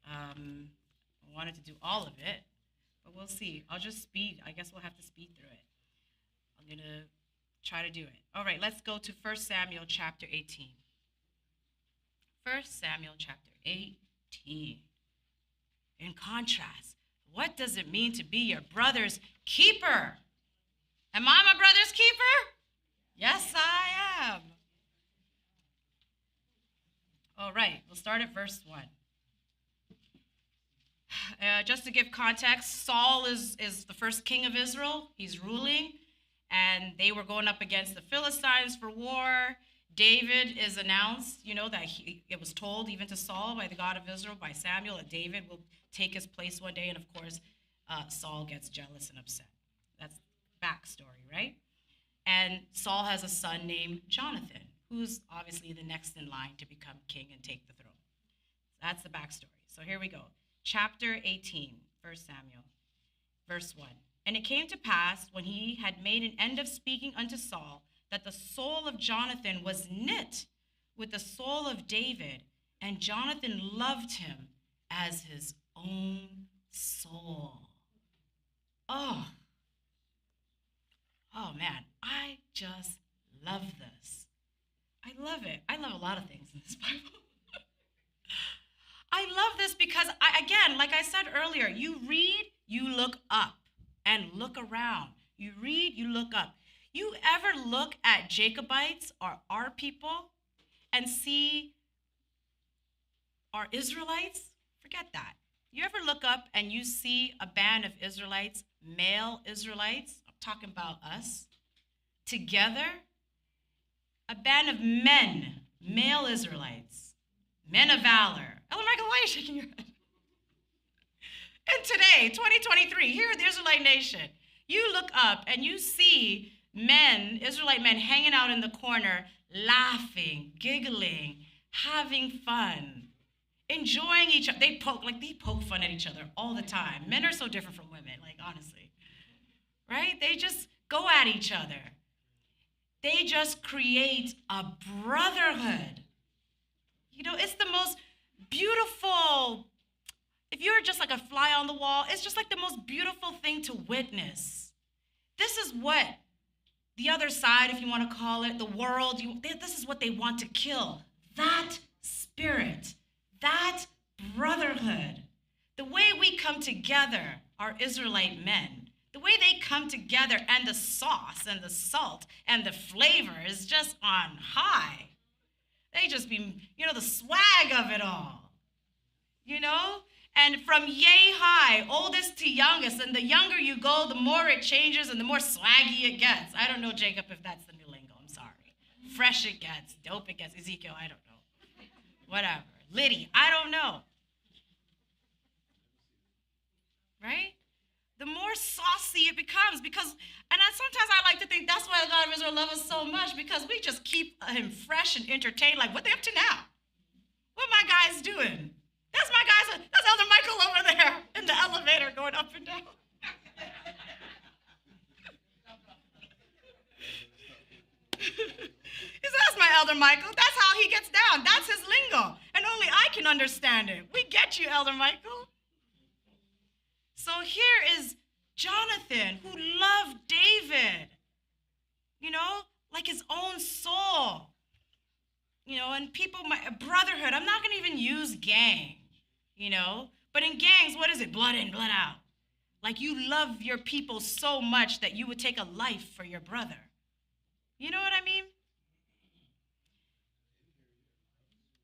Speaker 1: I wanted to do all of it, but we'll see. I'll just speed. I guess we'll have to speed through it. I'm going to try to do it. All right, let's go to 1 Samuel chapter 18. 1 Samuel chapter 18. In contrast, what does it mean to be your brother's keeper? Am I my brother's keeper? Yes, I am. All right, we'll start at verse 1. Just to give context, Saul is the first king of Israel. He's ruling, and they were going up against the Philistines for war. David is announced, that it was told even to Saul by the God of Israel, by Samuel, that David will take his place one day. And of course, Saul gets jealous and upset. That's backstory, right? And Saul has a son named Jonathan, who's obviously the next in line to become king and take the throne. That's the backstory. So here we go. Chapter 18, 1 Samuel, verse 1. And it came to pass, when he had made an end of speaking unto Saul, that the soul of Jonathan was knit with the soul of David, and Jonathan loved him as his own soul. Oh man, I just love this. I love it. I love a lot of things in this Bible. I love this because, again, like I said earlier, you read, you look up and look around. You read, you look up. You ever look at Jacobites or our people and see our Israelites? Forget that. You ever look up and you see a band of Israelites, male Israelites, I'm talking about us, together? A band of men, male Israelites, men of valor. Elder Michael, why are you shaking your head? And today, 2023, here at the Israelite nation, you look up and you see men, Israelite men, hanging out in the corner, laughing, giggling, having fun, enjoying each other. They poke fun at each other all the time. Men are so different from women, honestly, right? They just go at each other. They just create a brotherhood. It's the most beautiful, if you're just like a fly on the wall, it's just like the most beautiful thing to witness. This is what the other side, if you want to call it, the world, this is what they want to kill. That spirit, that brotherhood. The way we come together, our Israelite men, the way they come together, and the sauce and the salt and the flavor is just on high. They just be, the swag of it all, And from yay high, oldest to youngest, and the younger you go, the more it changes and the more swaggy it gets. I don't know, Jacob, if that's the new lingo. I'm sorry. Fresh it gets, dope it gets. Ezekiel, I don't know. Whatever. Liddy, I don't know. Right? The more saucy it becomes, sometimes I like to think that's why the God of Israel loves us so much, because we just keep him fresh and entertained. Like, what they up to now? What my guys doing? That's my guys. That's Elder Michael over there in the elevator going up and down. He said, that's my Elder Michael. That's how he gets down. That's his lingo. And only I can understand it. We get you, Elder Michael. So here is Jonathan, who loved David, like his own soul. And brotherhood. I'm not going to even use gang, But in gangs, what is it? Blood in, blood out. Like, you love your people so much that you would take a life for your brother. You know what I mean?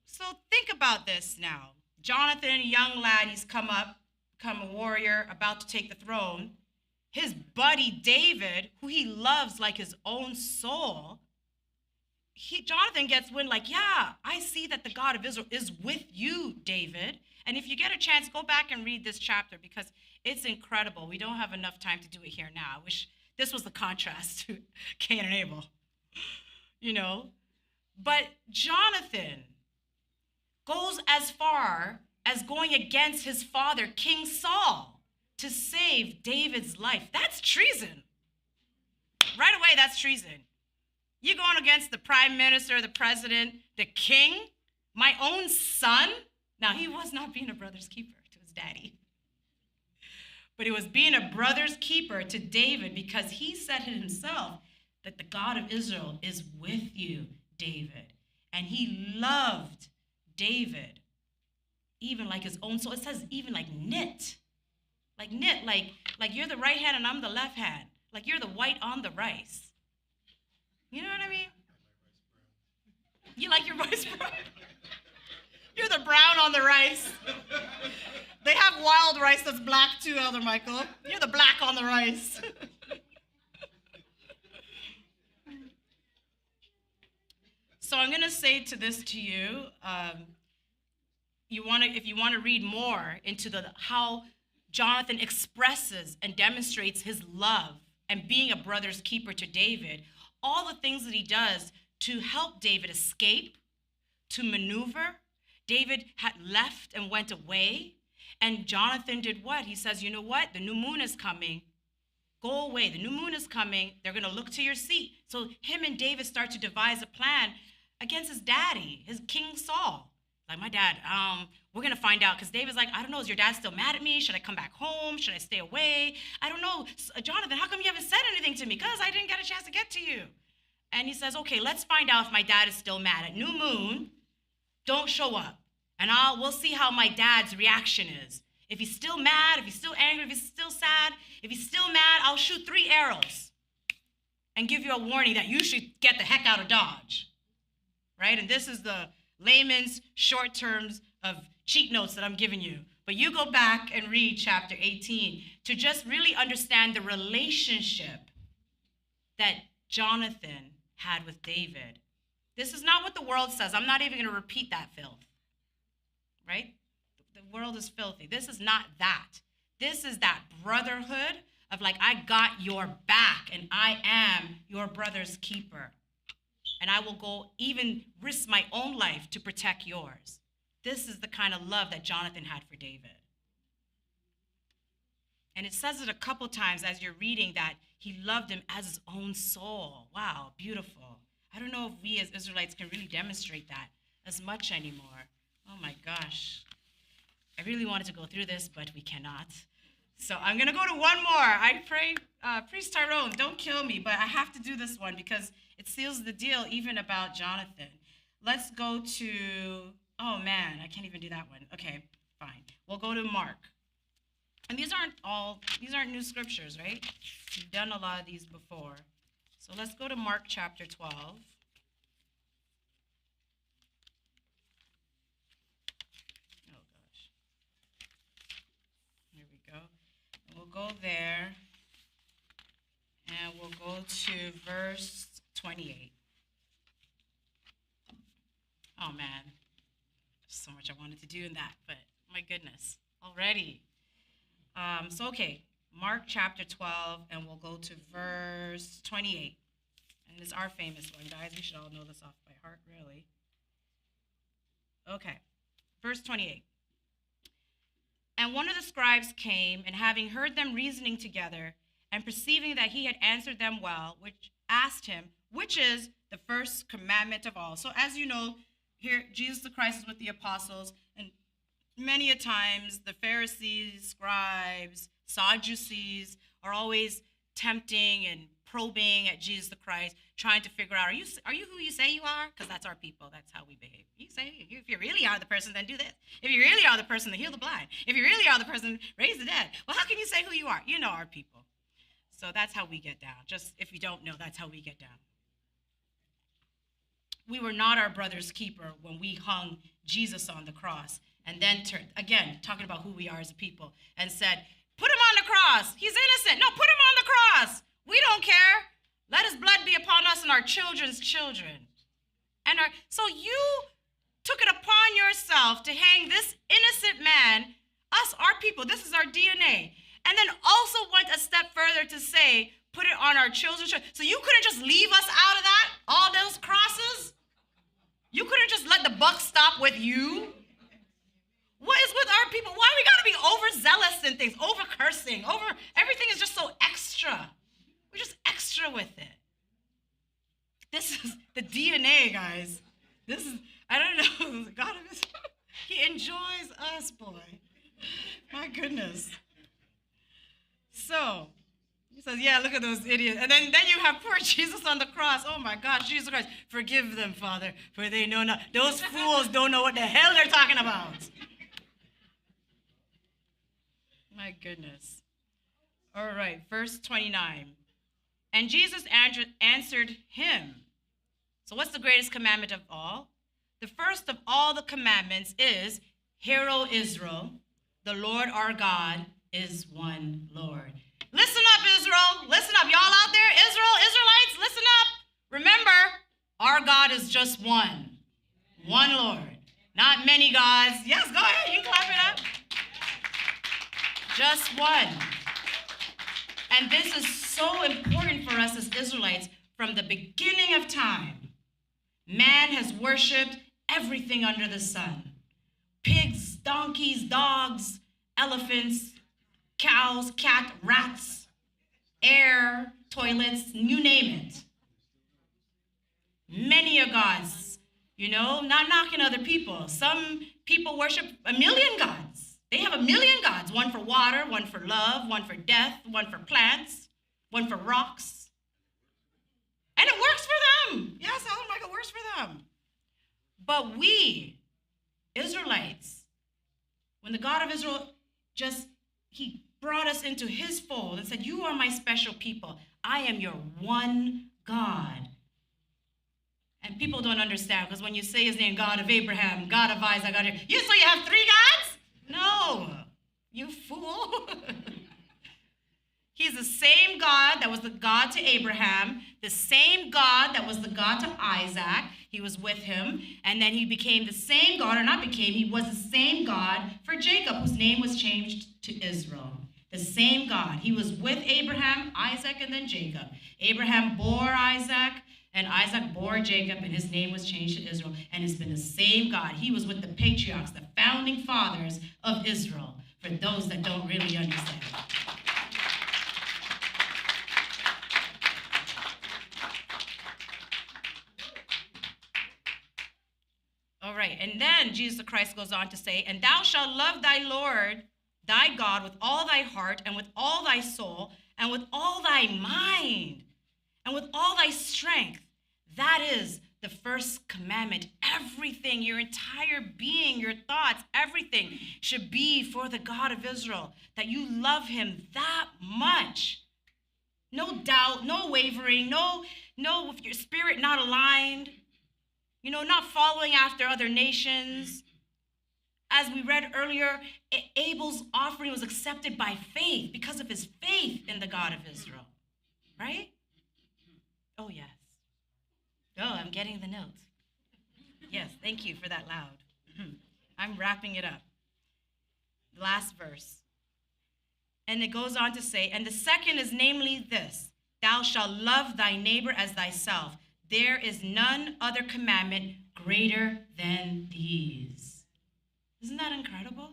Speaker 1: So think about this now. Jonathan, a young lad, he's come a warrior, about to take the throne. His buddy David, who he loves like his own soul, Jonathan gets wind like, yeah, I see that the God of Israel is with you, David. And if you get a chance, go back and read this chapter because it's incredible. We don't have enough time to do it here now. I wish this was the contrast to Cain and Abel, But Jonathan goes as far as going against his father, King Saul, to save David's life. That's treason. Right away, that's treason. You're going against the prime minister, the president, the king, my own son. Now, he was not being a brother's keeper to his daddy, but he was being a brother's keeper to David because he said it himself that the God of Israel is with you, David. And he loved David, even like his own soul. It says even like knit, like you're the right hand and I'm the left hand, like you're the white on the rice. You know what I mean? You like your rice brown? You're the brown on the rice. They have wild rice that's black too, Elder Michael. You're the black on the rice. So I'm going to say to you, if you want to read more into how Jonathan expresses and demonstrates his love and being a brother's keeper to David, all the things that he does to help David escape, to maneuver. David had left and went away, and Jonathan did what? He says, you know what? The new moon is coming. Go away. The new moon is coming. They're going to look to your seat. So him and David start to devise a plan against his daddy, his King Saul. Like, my dad, we're going to find out. Because David's like, I don't know, is your dad still mad at me? Should I come back home? Should I stay away? I don't know. Jonathan, how come you haven't said anything to me? Because I didn't get a chance to get to you. And he says, okay, let's find out if my dad is still mad. At new moon, don't show up. And we'll see how my dad's reaction is. If he's still mad, if he's still angry, if he's still sad, if he's still mad, I'll shoot 3 arrows and give you a warning that you should get the heck out of Dodge. Right? And this is the layman's short terms of cheat notes that I'm giving you. But you go back and read chapter 18 to just really understand the relationship that Jonathan had with David. This is not what the world says. I'm not even going to repeat that filth. Right? The world is filthy. This is not that. This is that brotherhood of like, I got your back and I am your brother's keeper. And I will go even risk my own life to protect yours. This is the kind of love that Jonathan had for David. And it says it a couple times as you're reading that he loved him as his own soul. Wow, beautiful. I don't know if we as Israelites can really demonstrate that as much anymore. Oh my gosh. I really wanted to go through this, but we cannot. So I'm going to go to one more. I pray, Priest Tyrone, don't kill me, but I have to do this one because it seals the deal even about Jonathan. Let's go to, oh man, I can't even do that one. Okay, fine. We'll go to Mark. And these aren't new scriptures, right? We've done a lot of these before. So let's go to Mark chapter 12. Oh gosh. Here we go. And we'll go there. And we'll go to verse 28. Oh man. There's so much I wanted to do in that, but my goodness, already. Okay, Mark chapter 12, and we'll go to verse 28. And it's our famous one, guys. We should all know this off by heart, really. Okay, verse 28. And one of the scribes came, and having heard them reasoning together, and perceiving that he had answered them well, which asked him, which is the first commandment of all. So as you know, here Jesus the Christ is with the apostles, and many a times the Pharisees, scribes, Sadducees are always tempting and probing at Jesus the Christ, trying to figure out, are you who you say you are? Because that's our people. That's how we behave. You say, if you really are the person, then do this. If you really are the person, then heal the blind. If you really are the person, raise the dead. Well, how can you say who you are? You know our people. So that's how we get down. Just if you don't know, that's how we get down. We were not our brother's keeper when we hung Jesus on the cross. And then, again, talking about who we are as a people, and said, put him on the cross. He's innocent. No, put him on the cross. We don't care. Let his blood be upon us and our children's children. So you took it upon yourself to hang this innocent man, us, our people, this is our DNA, and then also went a step further to say, put it on our children. So you couldn't just leave us out of that, all those crosses? You couldn't just let the buck stop with you? What is with our people? Why we gotta be overzealous in things, over cursing, everything is just so extra. We're just extra with it. This is the DNA, guys. This is, I don't know, God, he enjoys us, boy. My goodness. So, he says, yeah, look at those idiots. And then you have poor Jesus on the cross. Oh my God, Jesus Christ, forgive them, Father, for they know not. Those fools don't know what the hell they're talking about. My goodness. All right, verse 29. And Jesus answered him. So what's the greatest commandment of all? The first of all the commandments is, Hear, O Israel, the Lord our God is one Lord. Listen up, Israel. Listen up. Y'all out there, Israelites, listen up. Remember, our God is just one. One Lord. Not many gods. Yes, go ahead. You can clap it up. Just one. And this is so important for us as Israelites from the beginning of time. Man has worshipped everything under the sun. Pigs, donkeys, dogs, elephants, cows, cat, rats, air, toilets, you name it. Many are gods, not knocking other people. Some people worship 1,000,000 gods. They have 1,000,000 gods, one for water, one for love, one for death, one for plants, one for rocks. And it works for them. Yes, I like it works for them. But we, Israelites, when the God of Israel he brought us into his fold and said, you are my special people. I am your one God. And people don't understand, because when you say his name, God of Abraham, God of Isaac, so you have 3 gods? No, you fool. He's the same God that was the God to Abraham, the same God that was the God to Isaac. He was with him. And then he became the same God, he was the same God for Jacob, whose name was changed to Israel. The same God. He was with Abraham, Isaac, and then Jacob. Abraham bore Isaac, and Isaac bore Jacob, and his name was changed to Israel. And it's been the same God. He was with the patriarchs, the founding fathers of Israel, for those that don't really understand. All right, and then Jesus Christ goes on to say, and thou shalt love thy Lord, thy God, with all thy heart, and with all thy soul, and with all thy mind, and with all thy strength. That is the first commandment. Everything, your entire being, your thoughts, everything should be for the God of Israel, that you love him that much. No doubt, no wavering, no with your spirit not aligned, not following after other nations. As we read earlier, Abel's offering was accepted by faith because of his faith in the God of Israel, right? Oh, yes. Oh, I'm getting the notes. Yes, thank you for that loud. I'm wrapping it up. Last verse. And it goes on to say, and the second is namely this, thou shalt love thy neighbor as thyself. There is none other commandment greater than these. Isn't that incredible?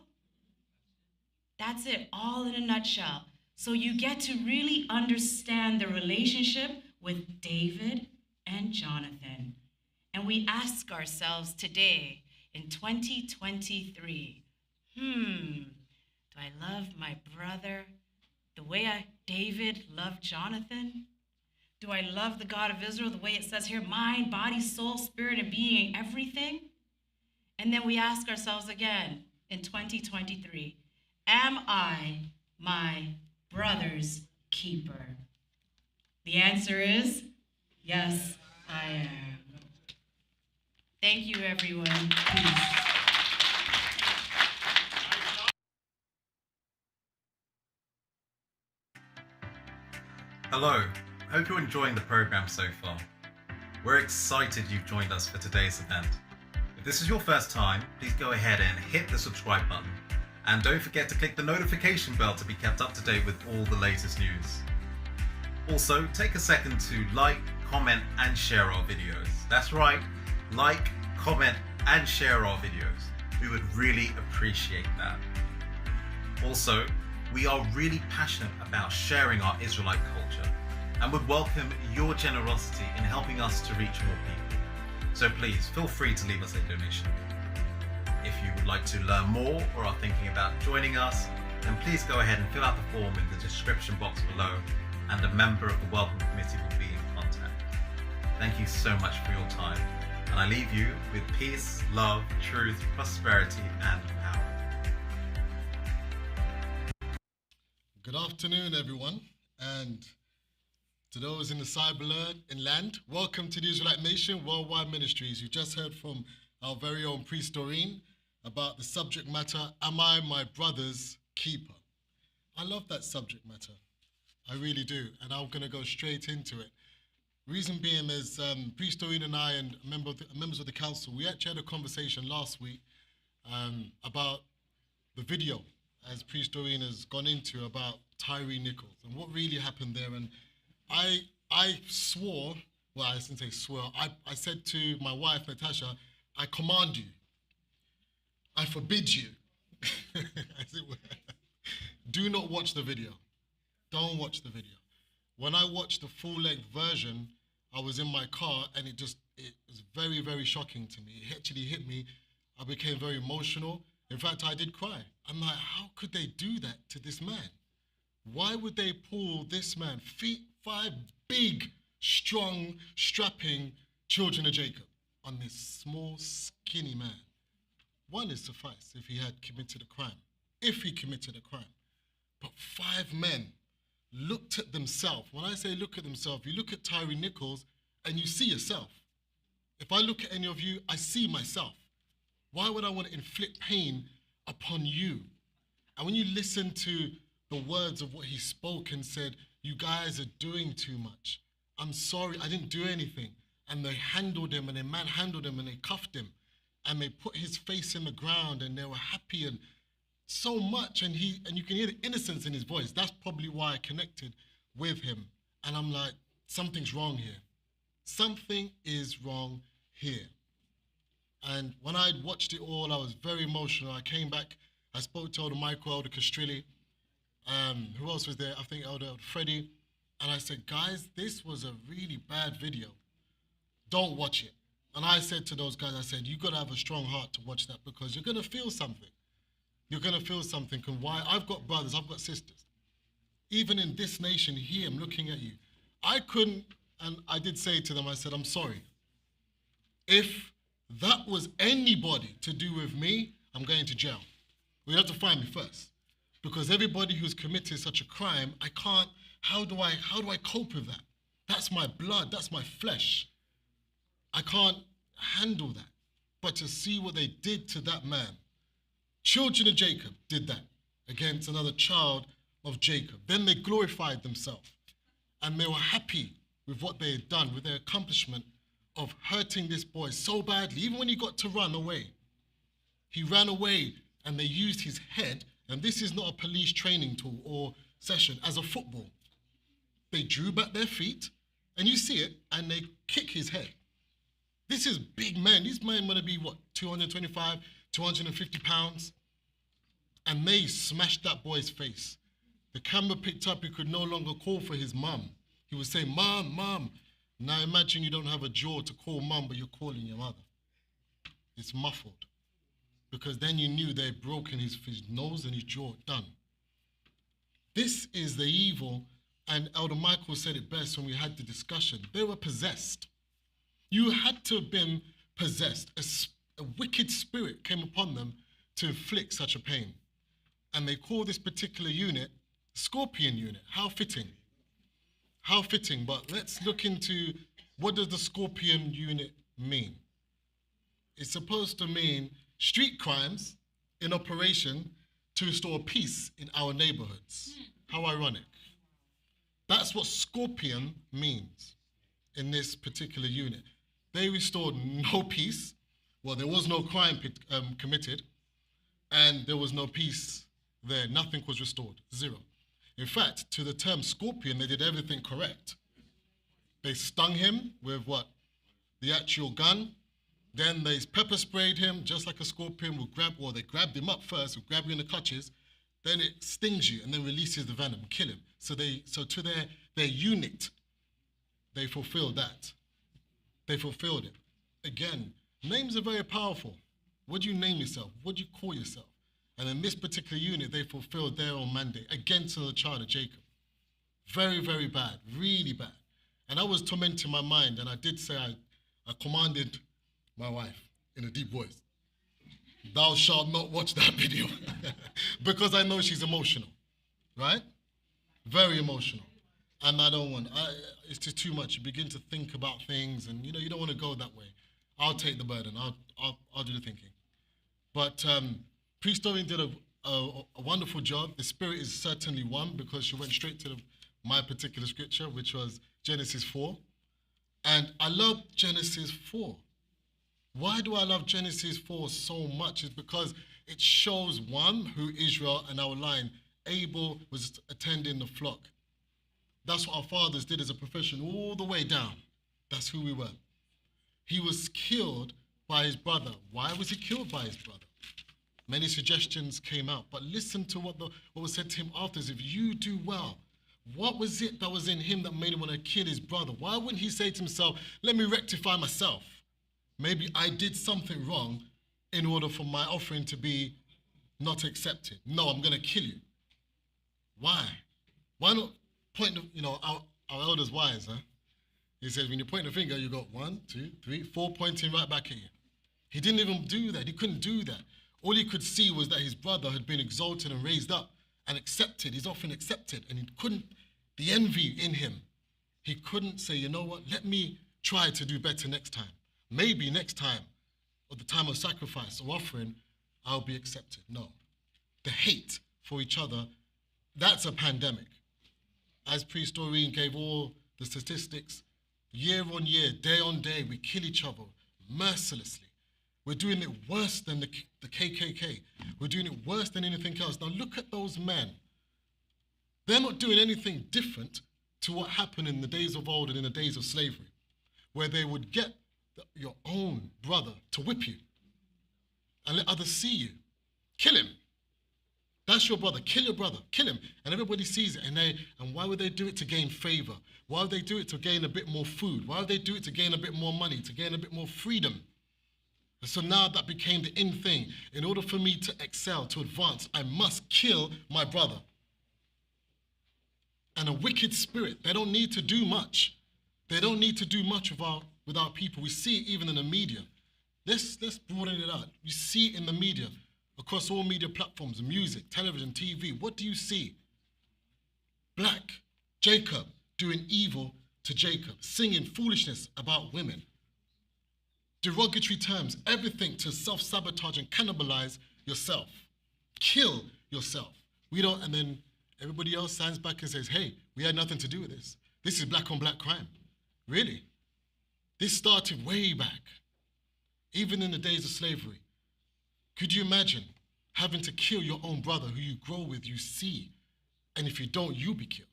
Speaker 1: That's it, all in a nutshell. So you get to really understand the relationship with David and Jonathan. And we ask ourselves today in 2023, do I love my brother the way David loved Jonathan? Do I love the God of Israel the way it says here, mind, body, soul, spirit, and being, everything? And then we ask ourselves again in 2023, am I my brother's keeper? The answer is, yes, I am. Thank you, everyone. Peace.
Speaker 2: Hello, hope you're enjoying the program so far. We're excited you've joined us for today's event. If this is your first time, please go ahead and hit the subscribe button. And don't forget to click the notification bell to be kept up to date with all the latest news. Also, take a second to like, comment, and share our videos. That's right, like, comment, and share our videos. We would really appreciate that. Also, we are really passionate about sharing our Israelite culture and would welcome your generosity in helping us to reach more people. So please feel free to leave us a donation. If you would like to learn more or are thinking about joining us, then please go ahead and fill out the form in the description box below, and a member of the Welcome Committee will be in contact. Thank you so much for your time, and I leave you with peace, love, truth, prosperity, and power.
Speaker 3: Good afternoon, everyone, and to those in the cyberland in land, welcome to the Israelite Nation Worldwide Ministries. You just heard from our very own priest Doreen about the subject matter, am I my brother's keeper? I love that subject matter. I really do, and I'm going to go straight into it. Reason being is Priest Doreen and I and members of the council, we actually had a conversation last week about the video, as Priest Doreen has gone into, about Tyree Nichols and what really happened there. And I swore, well, I didn't say swore, I said to my wife, Natasha, I command you, I forbid you, as it were, do not watch the video. Don't watch the video. When I watched the full-length version, I was in my car and it was very, very shocking to me. It actually hit me. I became very emotional. In fact, I did cry. I'm like, how could they do that to this man? Why would they pull this man, 5 big, strong, strapping children of Jacob, on this small, skinny man? One is suffice if he had committed a crime. If he committed a crime. But 5 men looked at themselves. When I say look at themselves, you look at Tyree Nichols and you see yourself. If I look at any of you, I see myself. Why would I want to inflict pain upon you? And when you listen to the words of what he spoke and said, you guys are doing too much. I'm sorry, I didn't do anything. And they handled him and they manhandled him and they cuffed him and they put his face in the ground and they were happy and so much, and you can hear the innocence in his voice. That's probably why I connected with him. And I'm like, something's wrong here. Something is wrong here. And when I watched it all, I was very emotional. I came back, I spoke to Elder Michael, Elder Castrilli, who else was there? I think Elder Freddie. And I said, guys, this was a really bad video. Don't watch it. And I said to those guys, I said, you got to have a strong heart to watch that because you're going to feel something. You're going to feel something. And why? I've got brothers, I've got sisters. Even in this nation here, I'm looking at you. I couldn't, and I did say to them, I said, I'm sorry. If that was anybody to do with me, I'm going to jail. Well, you have to find me first. Because everybody who's committed such a crime, I can't, how do I cope with that? That's my blood, that's my flesh. I can't handle that. But to see what they did to that man, children of Jacob did that against another child of Jacob. Then they glorified themselves and they were happy with what they had done, with their accomplishment of hurting this boy so badly. Even when he got to run away, he ran away and they used his head, and this is not a police training tool or session, as a football. They drew back their feet and you see it and they kick his head. This is big men. These men want to be, what, 225, 250 pounds? And they smashed that boy's face. The camera picked up, he could no longer call for his mum. He was saying, Mom, Mom. Now imagine you don't have a jaw to call mum, but you're calling your mother. It's muffled. Because then you knew they had broken his nose and his jaw, done. This is the evil, and Elder Michael said it best when we had the discussion. They were possessed. You had to have been possessed. A wicked spirit came upon them to inflict such a pain. And they call this particular unit Scorpion Unit. How fitting. How fitting. But let's look into, what does the Scorpion Unit mean? It's supposed to mean street crimes in operation to restore peace in our neighborhoods. How ironic. That's what Scorpion means in this particular unit. they restored no peace. Well, there was no crime committed, and there was no peace there. Nothing was restored. Zero. In fact, to the term scorpion, they did everything correct. They stung him with what? The actual gun. Then they pepper sprayed him just like a scorpion would grab, or they grabbed him up first, would grab you in the clutches, then it stings you and then releases the venom, kill him. So to their unit, they fulfilled that. They fulfilled it. Again, names are very powerful. What do you name yourself? What do you call yourself? And in this particular unit, they fulfilled their own mandate against the child of Jacob. Very, very bad, really bad. And I was tormenting my mind, and I did say I commanded my wife in a deep voice, thou shalt not watch that video. Because I know she's emotional, right? Very emotional. And I don't want, it's just too much. You begin to think about things, and you don't want to go that way. I'll take the burden, I'll do the thinking. But Priest Doreen did a wonderful job. The Spirit is certainly one, because she went straight to my particular scripture, which was Genesis 4. And I love Genesis 4. Why do I love Genesis 4 so much? It's because it shows, one, who Israel and our line, Abel was attending the flock. That's what our fathers did as a profession all the way down. That's who we were. He was killed by his brother. Why was he killed by his brother? Many suggestions came out, but listen to what was said to him afterwards. If you do well, what was it that was in him that made him want to kill his brother? Why wouldn't he say to himself, let me rectify myself? Maybe I did something wrong in order for my offering to be not accepted. No, I'm going to kill you. Why? Why not point, our elders wise, huh? He says, when you point the finger, you got 1, 2, 3, 4 pointing right back at you. He didn't even do that. He couldn't do that. All he could see was that his brother had been exalted and raised up and accepted. He's often accepted. And he couldn't, the envy in him, he couldn't say, you know what, let me try to do better next time. Maybe next time, or the time of sacrifice or offering, I'll be accepted. No. The hate for each other, that's a pandemic. As Priest Doreen gave all the statistics, year on year, day on day, we kill each other mercilessly. We're doing it worse than the KKK. We're doing it worse than anything else. Now look at those men. They're not doing anything different to what happened in the days of old and in the days of slavery, where they would get your own brother to whip you and let others see you. Kill him. That's your brother. Kill your brother. Kill him. And everybody sees it. And why would they do it? To gain favor. Why would they do it? To gain a bit more food. Why would they do it? To gain a bit more money, to gain a bit more freedom. And so now that became the in thing. In order for me to excel, to advance, I must kill my brother. And a wicked spirit, they don't need to do much. They don't need to do much with our people. We see it even in the media. Let's broaden it out. You see it in the media, across all media platforms, music, television, TV. What do you see? Black Jacob doing evil to Jacob, singing foolishness about women. Derogatory terms, everything to self-sabotage and cannibalize yourself. Kill yourself. And then everybody else stands back and says, hey, we had nothing to do with this. This is black on black crime. Really? This started way back, even in the days of slavery. Could you imagine having to kill your own brother who you grow with, you see, and if you don't, you'll be killed?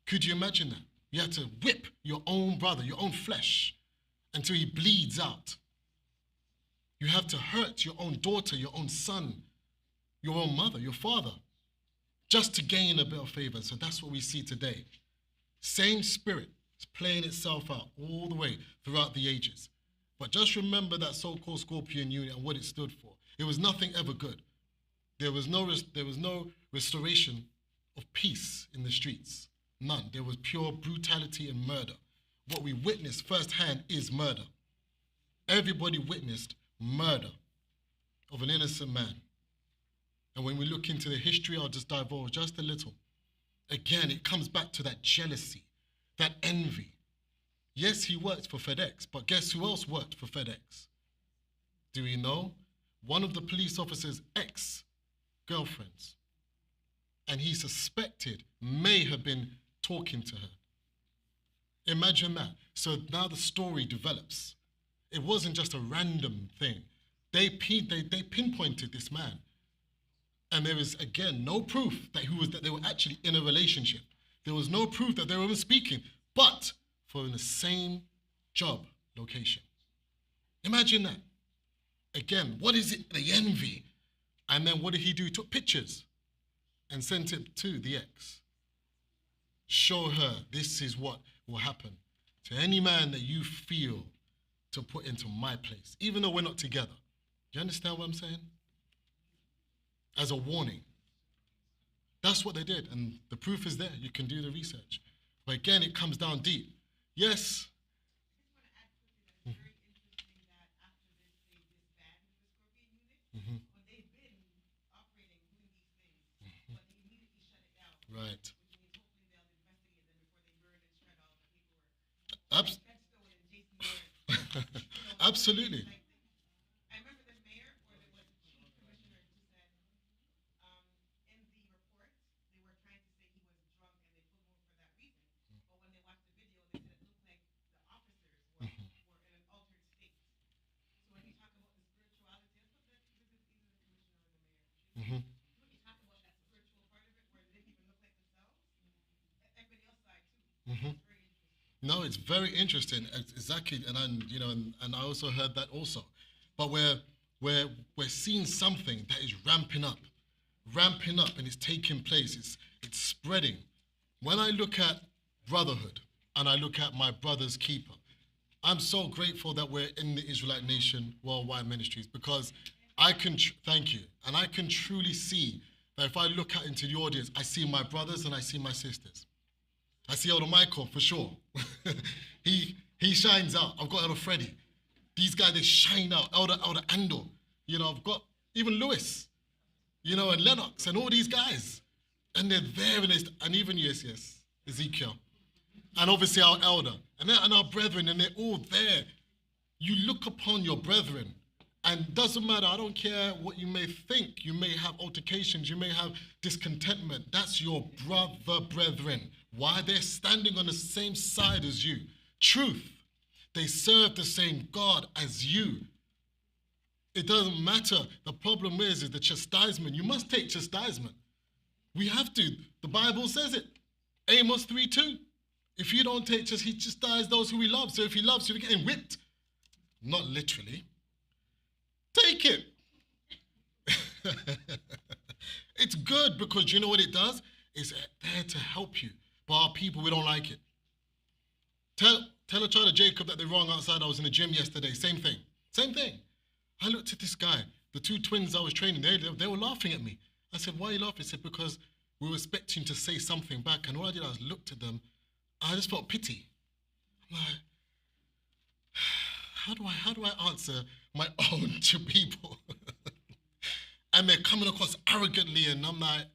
Speaker 3: Could you imagine that? You had to whip your own brother, your own flesh, until he bleeds out. You have to hurt your own daughter, your own son, your own mother, your father, just to gain a bit of favor. So that's what we see today. Same spirit is playing itself out all the way throughout the ages. But just remember that so-called Scorpion unit and what it stood for. It was nothing ever good. There was no restoration of peace in the streets. None. There was pure brutality and murder. What we witnessed firsthand is murder. Everybody witnessed murder of an innocent man. And when we look into the history, I'll just divulge just a little. Again, it comes back to that jealousy, that envy. Yes, he worked for FedEx, but guess who else worked for FedEx? Do we know? One of the police officer's ex-girlfriends. And he suspected may have been talking to her. Imagine that. So now the story develops. It wasn't just a random thing. They pinpointed this man. And there is, again, no proof that they were actually in a relationship. There was no proof that they were even speaking, but for in the same job location. Imagine that. Again, what is it? The envy. And then what did he do? He took pictures and sent it to the ex. Show her this is what will happen to any man that you feel to put into my place, even though we're not together. Do you understand what I'm saying? As a warning. That's what they did, and the proof is there. You can do the research. But again, it comes down deep. Yes. Right. Absolutely.
Speaker 1: I remember the mayor or the chief commissioner who said, in the report, they were trying to say he was drunk and they pulled him over for that reason. But when they watched the video, they said it looked like the officers were in an altered state. So when you talk about the spirituality, that's what this is either the commissioner or the mayor. When you talk about that spiritual part of it, where they didn't even look like themselves, everybody else side too. It's very interesting.
Speaker 3: No, it's very interesting. Exactly, and I also heard that also. But we're seeing something that is ramping up, and it's taking place. It's spreading. When I look at brotherhood and I look at my brother's keeper, I'm so grateful that we're in the Israelite Nation Worldwide Ministries, because I can thank you, and I can truly see that if I look out into the audience, I see my brothers and I see my sisters. I see Elder Michael for sure. he shines out. I've got Elder Freddie. These guys, they shine out. Elder Andor. I've got even Lewis, and Lennox and all these guys. And they're there, and even yes, Ezekiel. And obviously our elder. And our brethren, and they're all there. You look upon your brethren, and it doesn't matter, I don't care what you may think. You may have altercations, you may have discontentment. That's your brethren. Why? They're standing on the same side as you. Truth. They serve the same God as you. It doesn't matter. The problem is the chastisement. You must take chastisement. We have to. The Bible says it. Amos 3:2. If you don't take he chastises those who he loves. So if he loves you, you're getting whipped. Not literally. Take it. It's good, because you know what it does? It's there to help you. But our people, we don't like it. Tell a child of Jacob that they're wrong outside. I was in the gym yesterday. Same thing. I looked at this guy. The two twins I was training, they were laughing at me. I said, why are you laughing? He said, because we were expecting to say something back. And all I did, I looked at them. I just felt pity. I'm like, how do I answer my own to people? And they're coming across arrogantly, and I'm like,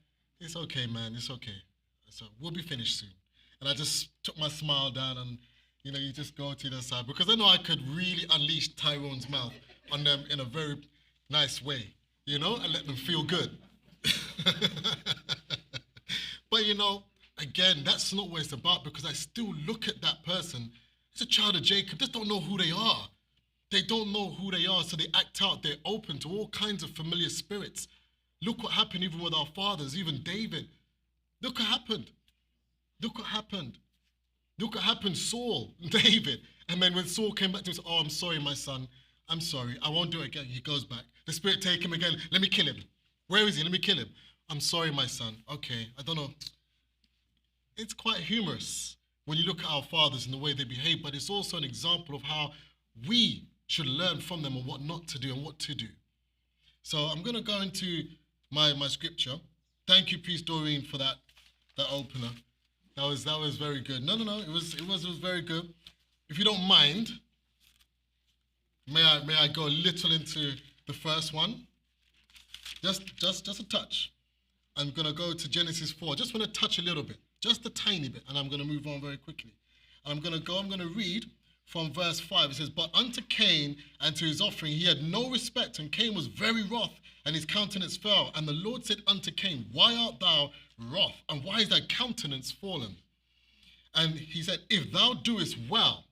Speaker 3: it's okay, man, it's okay. So we'll be finished soon. And I just took my smile down, and you just go to the side, because I know I could really unleash Tyrone's mouth on them in a very nice way, and let them feel good. But again, that's not what it's about, because I still look at that person. It's a child of Jacob, just don't know who they are. They don't know who they are, so they act out. They're open to all kinds of familiar spirits. Look what happened even with our fathers, even David. Look what happened. Look what happened, Saul, David. And then when Saul came back to him, oh, I'm sorry, my son. I'm sorry. I won't do it again. He goes back. The Spirit take him again. Let me kill him. Where is he? Let me kill him. I'm sorry, my son. Okay, I don't know. It's quite humorous when you look at our fathers and the way they behave, but it's also an example of how we should learn from them on what not to do and what to do. So I'm going to go into my scripture. Thank you, Priest Doreen, for that opener. That was very good. No, it was very good. If you don't mind, may I go a little into the first one? Just a touch. I'm going to go to Genesis 4. Just want to touch a little bit, just a tiny bit, and I'm going to move on very quickly. And I'm going to read from verse 5. It says, but unto Cain and to his offering he had no respect, and Cain was very wroth, and his countenance fell. And the Lord said unto Cain, why art thou wroth, and why is thy countenance fallen? And he said, if thou doest well.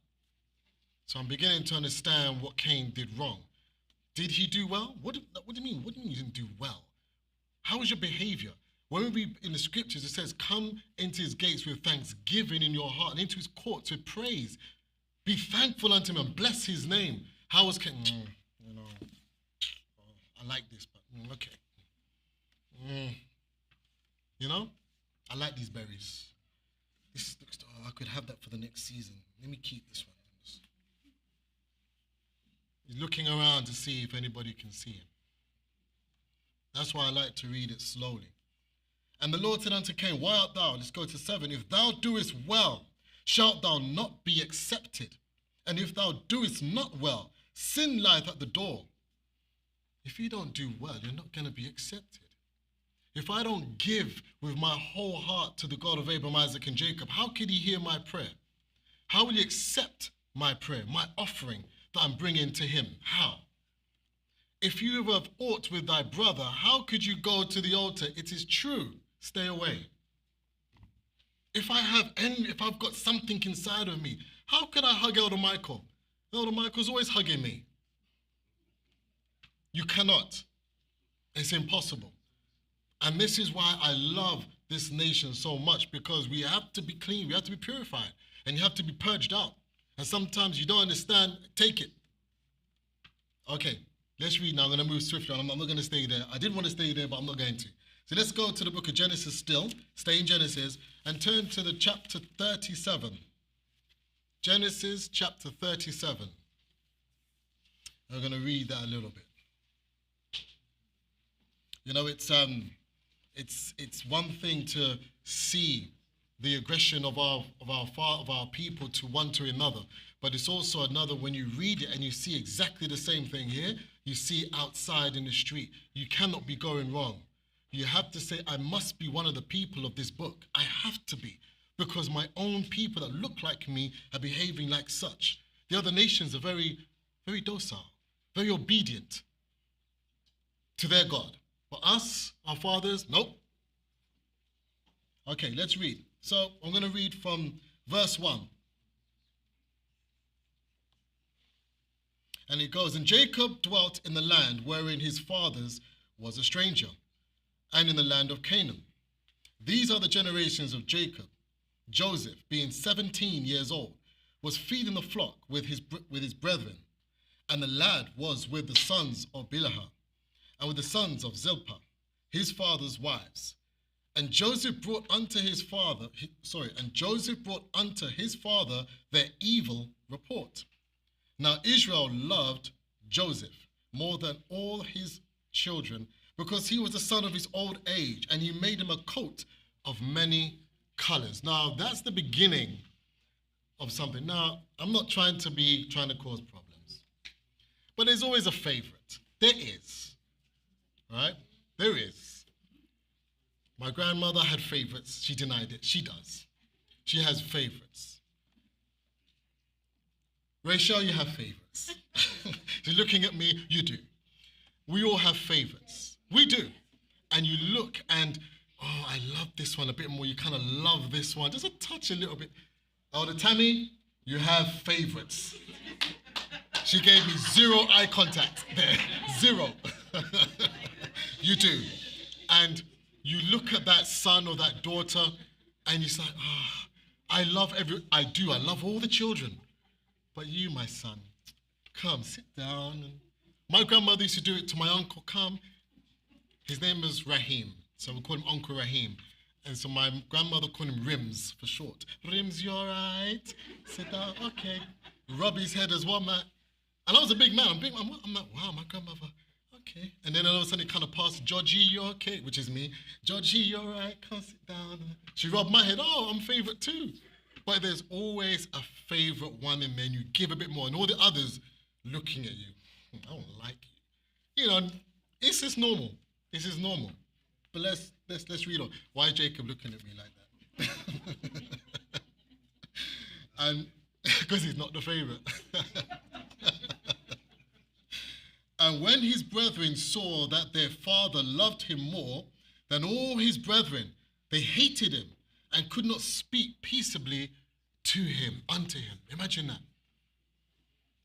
Speaker 3: So I'm beginning to understand what Cain did wrong. Did he do well? What do you mean? What do you mean you didn't do well? How was your behavior? When we read in the scriptures, it says, come into his gates with thanksgiving in your heart and into his courts with praise. Be thankful unto him and bless his name. How was Cain? I like this, but okay. I like these berries. This looks, I could have that for the next season. Let me keep this one. He's looking around to see if anybody can see him. That's why I like to read it slowly. And the Lord said unto Cain, why art thou? Let's go to 7. If thou doest well, shalt thou not be accepted? And if thou doest not well, sin lieth at the door. If you don't do well, you're not going to be accepted. If I don't give with my whole heart to the God of Abraham, Isaac, and Jacob, how could he hear my prayer? How will he accept my prayer, my offering that I'm bringing to him? How? If you have aught with thy brother, how could you go to the altar? It is true, stay away. If I've got something inside of me, how could I hug Elder Michael? Elder Michael's always hugging me. You cannot. It's impossible. And this is why I love this nation so much, because we have to be clean, we have to be purified, and you have to be purged out. And sometimes you don't understand, take it. Okay, let's read now. I'm going to move swiftly on. I'm not going to stay there. I did want to stay there, but I'm not going to. So let's go to the book of Genesis still, stay in Genesis, and turn to the chapter 37. Genesis chapter 37. I'm going to read that a little bit. You know, it's one thing to see the aggression of our people to one to another, but it's also another when you read it and you see exactly the same thing here. You see outside in the street. You cannot be going wrong. You have to say, I must be one of the people of this book. I have to be, because my own people that look like me are behaving like such. The other nations are very, very docile, very obedient to their God. But us, our fathers, nope. Okay, let's read. So I'm going to read from verse 1. And it goes, and Jacob dwelt in the land wherein his fathers was a stranger, and in the land of Canaan. These are the generations of Jacob. Joseph, being 17 years old, was feeding the flock with his brethren, and the lad was with the sons of Bilhah, and with the sons of Zilpah, his father's wives. And Joseph brought unto his father their evil report. Now Israel loved Joseph more than all his children, because he was the son of his old age, and he made him a coat of many colors. Now that's the beginning of something. Now I'm not trying to cause problems, but there's always a favorite. There is, right? There is. My grandmother had favorites. She denied it. She does. She has favorites. Rachel, you have favorites. You're looking at me, you do. We all have favorites. We do. And you look and, oh, I love this one a bit more. You kind of love this one. Just a touch a little bit. Oh, the Tammy, you have favorites. She gave me 0 eye contact there. 0. You do. And you look at that son or that daughter and you say, I love all the children. But you, my son, come, sit down. And my grandmother used to do it to my uncle. Come. His name was Rahim, so we call him Uncle Rahim. And so my grandmother called him Rims for short. Rims, you all right? Sit down, okay. Rub his head as well, man. And I was a big man. I'm like, wow, my grandmother, okay. And then all of a sudden it kind of passed, Georgie, you okay? Which is me. Georgie, you all right? Come sit down. She rubbed my head. Oh, I'm favorite too. But there's always a favorite one in there, and you give a bit more, and all the others looking at you. I don't like you. You know, this is normal. This is normal. But let's read on. Why is Jacob looking at me like that? And because he's not the favorite. And when his brethren saw that their father loved him more than all his brethren, they hated him and could not speak peaceably to him, unto him. Imagine that.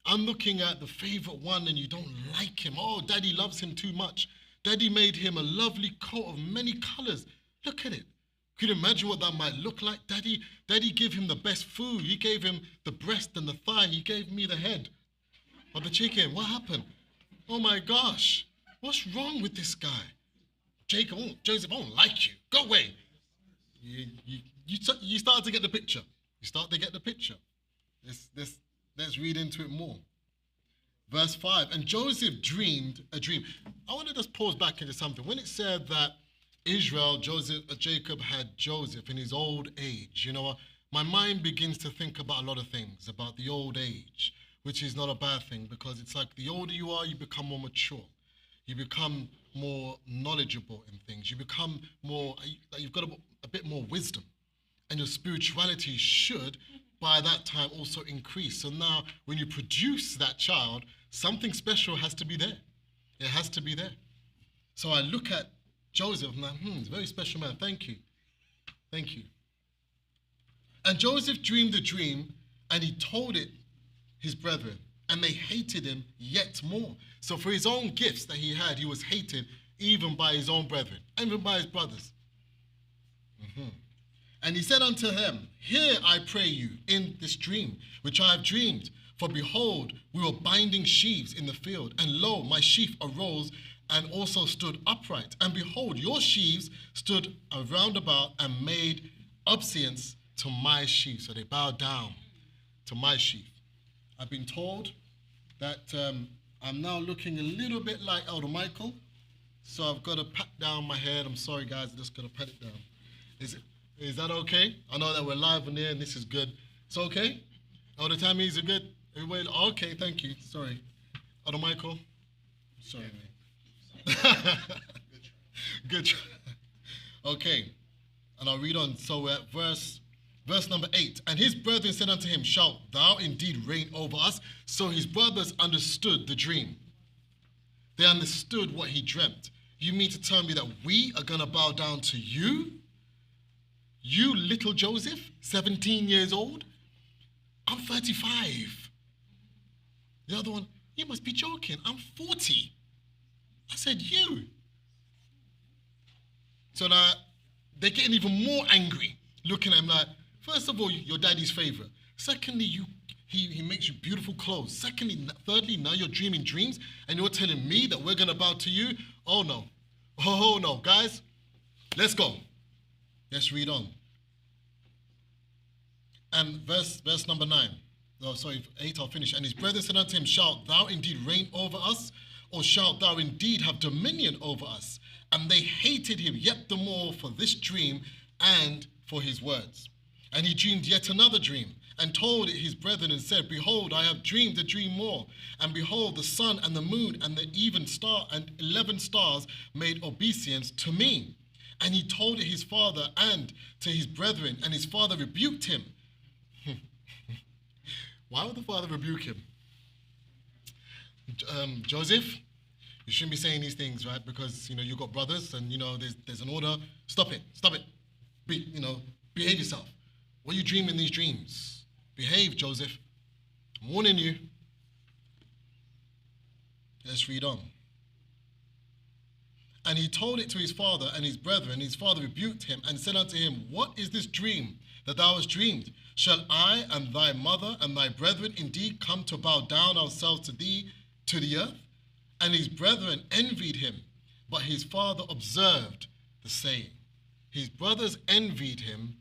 Speaker 3: I'm looking at the favorite one and you don't like him. Oh, daddy loves him too much. Daddy made him a lovely coat of many colors. Look at it. Could you imagine what that might look like? Daddy gave him the best food. He gave him the breast and the thigh. He gave me the head of the chicken. What happened? Oh my gosh. What's wrong with this guy? Joseph, I don't like you. Go away. You start to get the picture. You start to get the picture. Let's read into it more. Verse 5, and Joseph dreamed a dream. I want to just pause back into something. When it said that Jacob had Joseph in his old age, you know, my mind begins to think about a lot of things, about the old age, which is not a bad thing, because it's like the older you are, you become more mature. You become more knowledgeable in things. You become more, you've got a bit more wisdom. And your spirituality should, by that time, also increase. So now, when you produce that child, something special has to be there. It has to be there. So I look at Joseph and I'm like, he's a very special man. Thank you. Thank you. And Joseph dreamed a dream and he told it his brethren, and they hated him yet more. So for his own gifts that he had, he was hated even by his own brethren, even by his brothers. And he said unto them, hear, I pray you, in this dream, which I have dreamed. For behold, we were binding sheaves in the field, and lo, my sheaf arose and also stood upright. And behold, your sheaves stood around about and made obeisance to my sheaf. So they bowed down to my sheaf. I've been told that I'm now looking a little bit like Elder Michael. So I've got to pat down my head. I'm sorry, guys, I'm just going to pat it down. Is that okay? I know that we're live on there and this is good. It's okay? Elder Tammy, is it good? Everybody, okay, thank you. Sorry. Elder Michael? Sorry, man. Good try. Okay, and I'll read on. So we're at verse number 8. And his brethren said unto him, shalt thou indeed reign over us? So his brothers understood the dream. They understood what he dreamt. You mean to tell me that we are going to bow down to you? You little Joseph, 17 years old? I'm 35. The other one, you must be joking. I'm 40. I said, you. So now they're getting even more angry, looking at him like, first of all, your daddy's favorite. Secondly, he makes you beautiful clothes. Thirdly, now you're dreaming dreams and you're telling me that we're going to bow to you? Oh, no. Oh, no. Guys, let's go. Let's read on. And verse number 9. Oh, sorry, 8, I'll finish. And his brethren said unto him, shalt thou indeed reign over us? Or shalt thou indeed have dominion over us? And they hated him yet the more for this dream and for his words. And he dreamed yet another dream, and told it his brethren, and said, behold, I have dreamed a dream more. And behold, the sun and the moon and the even star and 11 stars made obeisance to me. And he told it his father and to his brethren, and his father rebuked him. Why would the father rebuke him? Joseph, you shouldn't be saying these things, right? Because, you got brothers and, there's an order. Stop it. Behave yourself. What are you dreaming these dreams? Behave, Joseph. I'm warning you. Let's read on. And he told it to his father and his brethren. His father rebuked him and said unto him, what is this dream that thou hast dreamed? Shall I and thy mother and thy brethren indeed come to bow down ourselves to thee, to the earth? And his brethren envied him, but his father observed the saying. His brothers envied him,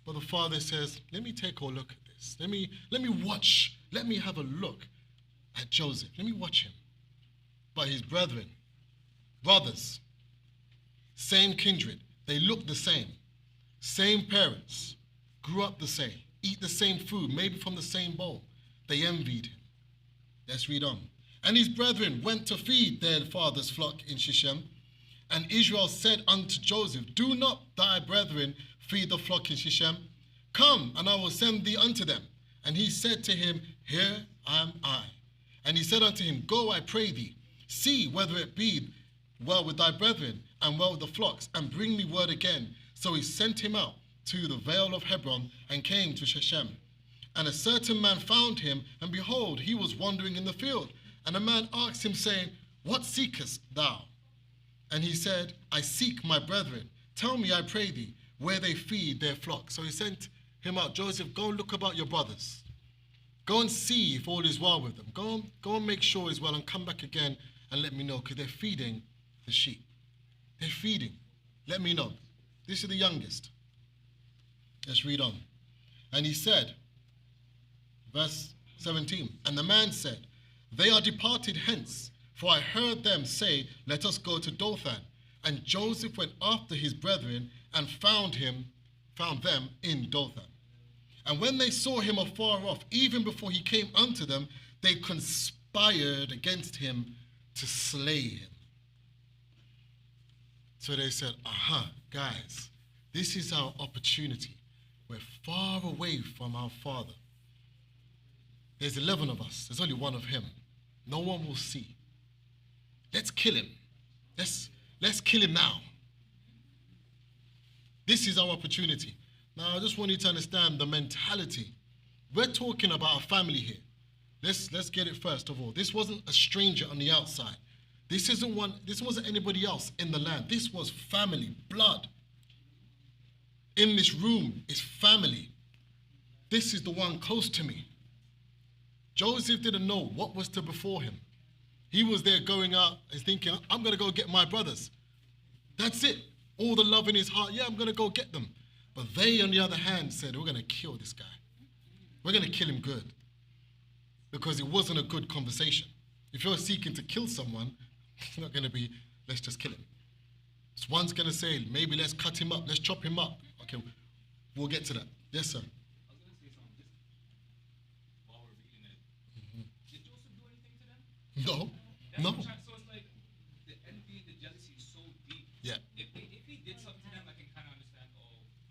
Speaker 3: but the father says, let me take a look at this. Let me watch. Let me have a look at Joseph. Let me watch him. But his brethren, brothers, same kindred, they look the same parents, grew up the same, eat the same food, maybe from the same bowl. They envied him. Let's read on. And his brethren went to feed their father's flock in Shechem. And Israel said unto Joseph, do not thy brethren feed the flock in Shechem? Come, and I will send thee unto them. And he said to him, here am I. And he said unto him, go, I pray thee, see whether it be well with thy brethren, and well with the flocks, and bring me word again. So he sent him out to the vale of Hebron, and came to Shechem. And a certain man found him, and behold, he was wandering in the field. And a man asked him, saying, What seekest thou? And he said, I seek my brethren. Tell me, I pray thee, where they feed their flock. So he sent him out. Joseph, go and look about your brothers. Go and see if all is well with them. Go and make sure it's well, and come back again and let me know, because they're feeding the sheep. They're feeding. Let me know. This is the youngest. Let's read on. And he said, verse 17, and the man said, They are departed hence, for I heard them say, Let us go to Dothan. And Joseph went after his brethren and found them in Dothan. And when they saw him afar off, even before he came unto them, they conspired against him to slay him. So they said, guys, this is our opportunity. We're far away from our father. There's 11 of us. There's only one of him. No one will see. Let's kill him. Let's kill him now. This is our opportunity. Now, I just want you to understand the mentality. We're talking about a family here. Let's get it first of all. This wasn't a stranger on the outside. This wasn't anybody else in the land. This was family, blood. In this room is family. This is the one close to me. Joseph didn't know what was to befall him. He was there going out and thinking, I'm going to go get my brothers. That's it. All the love in his heart. Yeah, I'm going to go get them. But they, on the other hand, said, we're going to kill this guy. We're going to kill him good. Because it wasn't a good conversation. If you're seeking to kill someone, it's not going to be, let's just kill him. So one's going to say, maybe let's cut him up. Let's chop him up. Okay, we'll get to that. Yes, sir.
Speaker 4: I was going to say something just while we're reading it. Did Joseph do anything to them?
Speaker 3: No.
Speaker 4: So it's like the envy, the jealousy is so deep.
Speaker 3: Yeah.
Speaker 4: If he did something to them, I can kind of understand,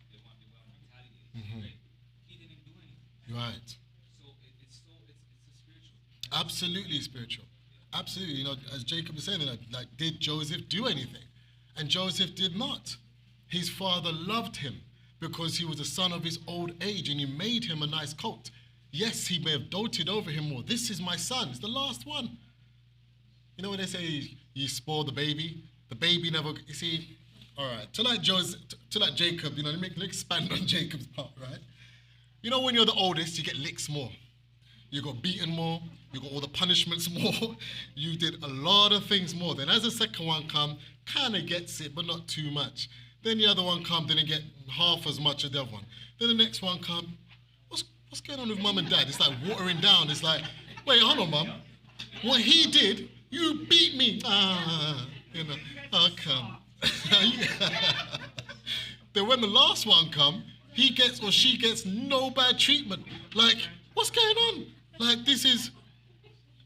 Speaker 4: they want to retaliate. Right? He didn't do anything.
Speaker 3: Right.
Speaker 4: So it's a spiritual.
Speaker 3: Absolutely spiritual. Absolutely. You know, as Jacob was saying, like, did Joseph do anything? And Joseph did not. His father loved him because he was a son of his old age and he made him a nice coat. Yes, he may have doted over him more. This is my son. It's the last one. You know when they say you spoil the baby never, you see, all right, to like Jacob, you know, let's expand on Jacob's part, right? You know when you're the oldest, you get licks more. You got beaten more. You got all the punishments more. You did a lot of things more. Then as the second one come, kind of gets it, but not too much. Then the other one come, didn't get half as much as the other one. Then the next one come, what's going on with mum and dad? It's like watering down. It's like, wait, hold on, mum. What he did, you beat me. You know, oh, come. Then when the last one come, he gets or she gets no bad treatment. Like, what's going on? Like, this is...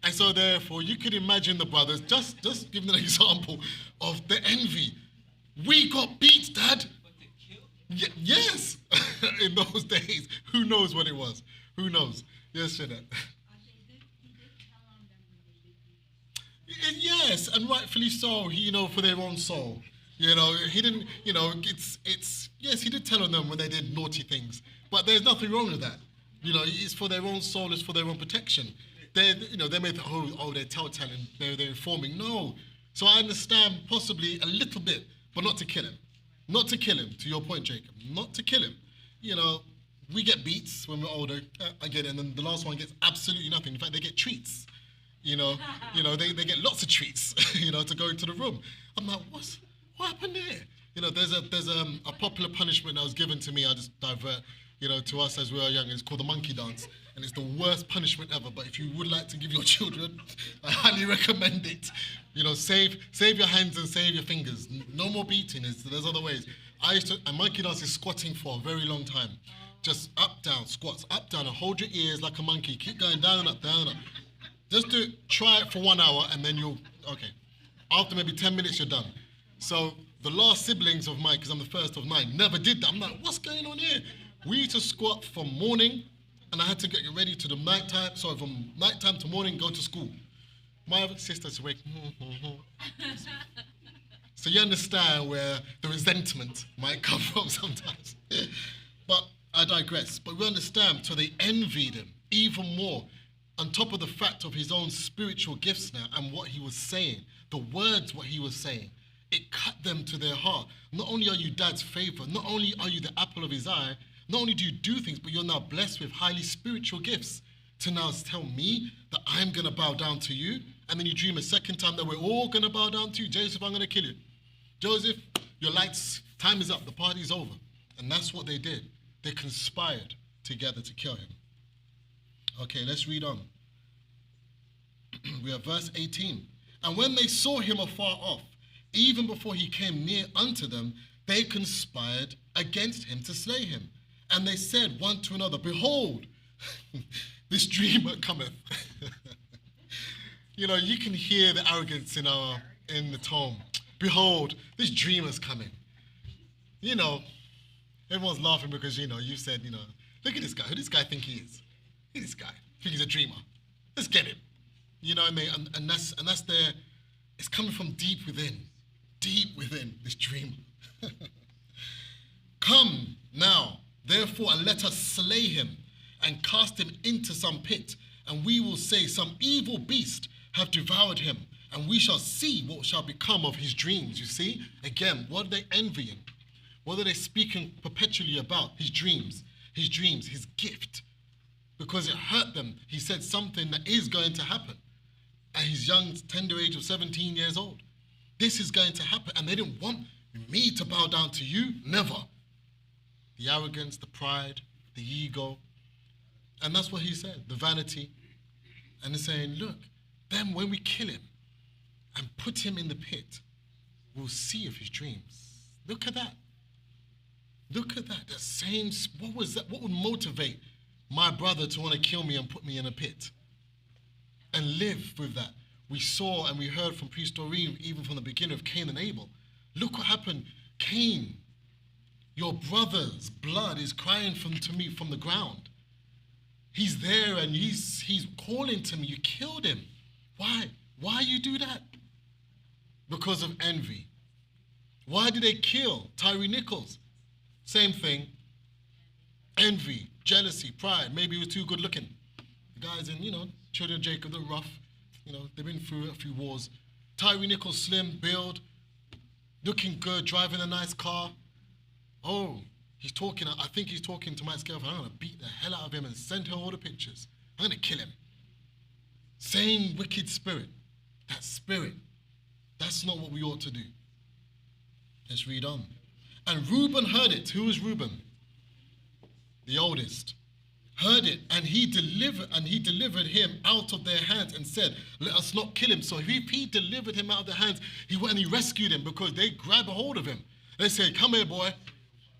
Speaker 3: And so therefore, you could imagine the brothers, just give them an example of the envy. We got beat, Dad. Yes. In those days, who knows what it was? Who knows? Yes, Jeanette. Yes, and rightfully so, you know, for their own soul. You know, he didn't, you know, yes, he did tell on them when they did naughty things, but there's nothing wrong with that. You know, it's for their own soul, it's for their own protection. They may think, they're telltale, they're informing. No. So I understand possibly a little bit, but not to kill him. Not to kill him, to your point, Jacob. Not to kill him. You know, we get beats when we're older. I get it. And then the last one gets absolutely nothing. In fact, they get treats. You know, they get lots of treats, you know, to go into the room. I'm like, what happened there? You know, there's a popular punishment that was given to me. I just divert, you know, to us as we were young. It's called the monkey dance. And it's the worst punishment ever. But if you would like to give your children, I highly recommend it. You know, save your hands and save your fingers. No more beating. There's other ways. And monkey dance is squatting for a very long time. Just up, down, squats, up, down, and hold your ears like a monkey. Keep going down and up, down and up. Just try it for 1 hour and then okay. After maybe 10 minutes, you're done. So the last siblings of mine, because I'm the first of 9, never did that. I'm like, what's going on here? We used to squat from morning and I had to get ready to the nighttime. So from nighttime to morning, go to school. My sister's awake. So you understand where the resentment might come from sometimes. But I digress. But we understand, so they envied him even more, on top of the fact of his own spiritual gifts now and what he was saying, the words, what he was saying. It cut them to their heart. Not only are you dad's favor, not only are you the apple of his eye, not only do you do things, but you're now blessed with highly spiritual gifts to now tell me that I'm going to bow down to you. And then you dream a second time that we're all going to bow down to you. Joseph, I'm going to kill you. Joseph, your lights, time is up. The party's over. And that's what they did. They conspired together to kill him. Okay, let's read on. We have verse 18. And when they saw him afar off, even before he came near unto them, they conspired against him to slay him. And they said one to another, behold, this dreamer cometh. You know, you can hear the arrogance in the tone. Behold, this dreamer's coming. You know, everyone's laughing because, you know, you said, you know, look at this guy. Who does this guy think he is? Look at this guy. I think he's a dreamer. Let's get him. You know, and that's their, it's coming from deep within, this dreamer. Come now, therefore, and let us slay him and cast him into some pit, and we will say some evil beast have devoured him, and we shall see what shall become of his dreams. You see, again, what are they envying? What are they speaking perpetually about? His dreams, his gift. Because it hurt them, he said something that is going to happen at his young, tender age of 17 years old. This is going to happen, and they didn't want me to bow down to you, never. The arrogance, the pride, the ego, and that's what he said, the vanity. And they're saying, look, then when we kill him and put him in the pit, we'll see of his dreams. Look at that. Look at that. That same, what was that? What would motivate my brother to want to kill me and put me in a pit and live with that? We saw and we heard from Priest Doreen, even from the beginning of Cain and Abel. Look what happened. Cain, your brother's blood is crying to me from the ground. He's there and he's calling to me. You killed him. Why? Why you do that? Because of envy. Why did they kill Tyree Nichols? Same thing. Envy, jealousy, pride. Maybe he was too good looking. The guys in, you know, children of Jacob, they're rough. You know, they've been through a few wars. Tyree Nichols, slim, build, looking good, driving a nice car. Oh, he's talking, I think he's talking to my girlfriend. I'm going to beat the hell out of him and send her all the pictures. I'm going to kill him. Same wicked spirit. That spirit. That's not what we ought to do. Let's read on. And Reuben heard it. Who is Reuben? The oldest. Heard it, and he delivered him out of their hands and said, let us not kill him. So if he delivered him out of their hands, he went and he rescued him because they grabbed a hold of him. They said, come here, boy.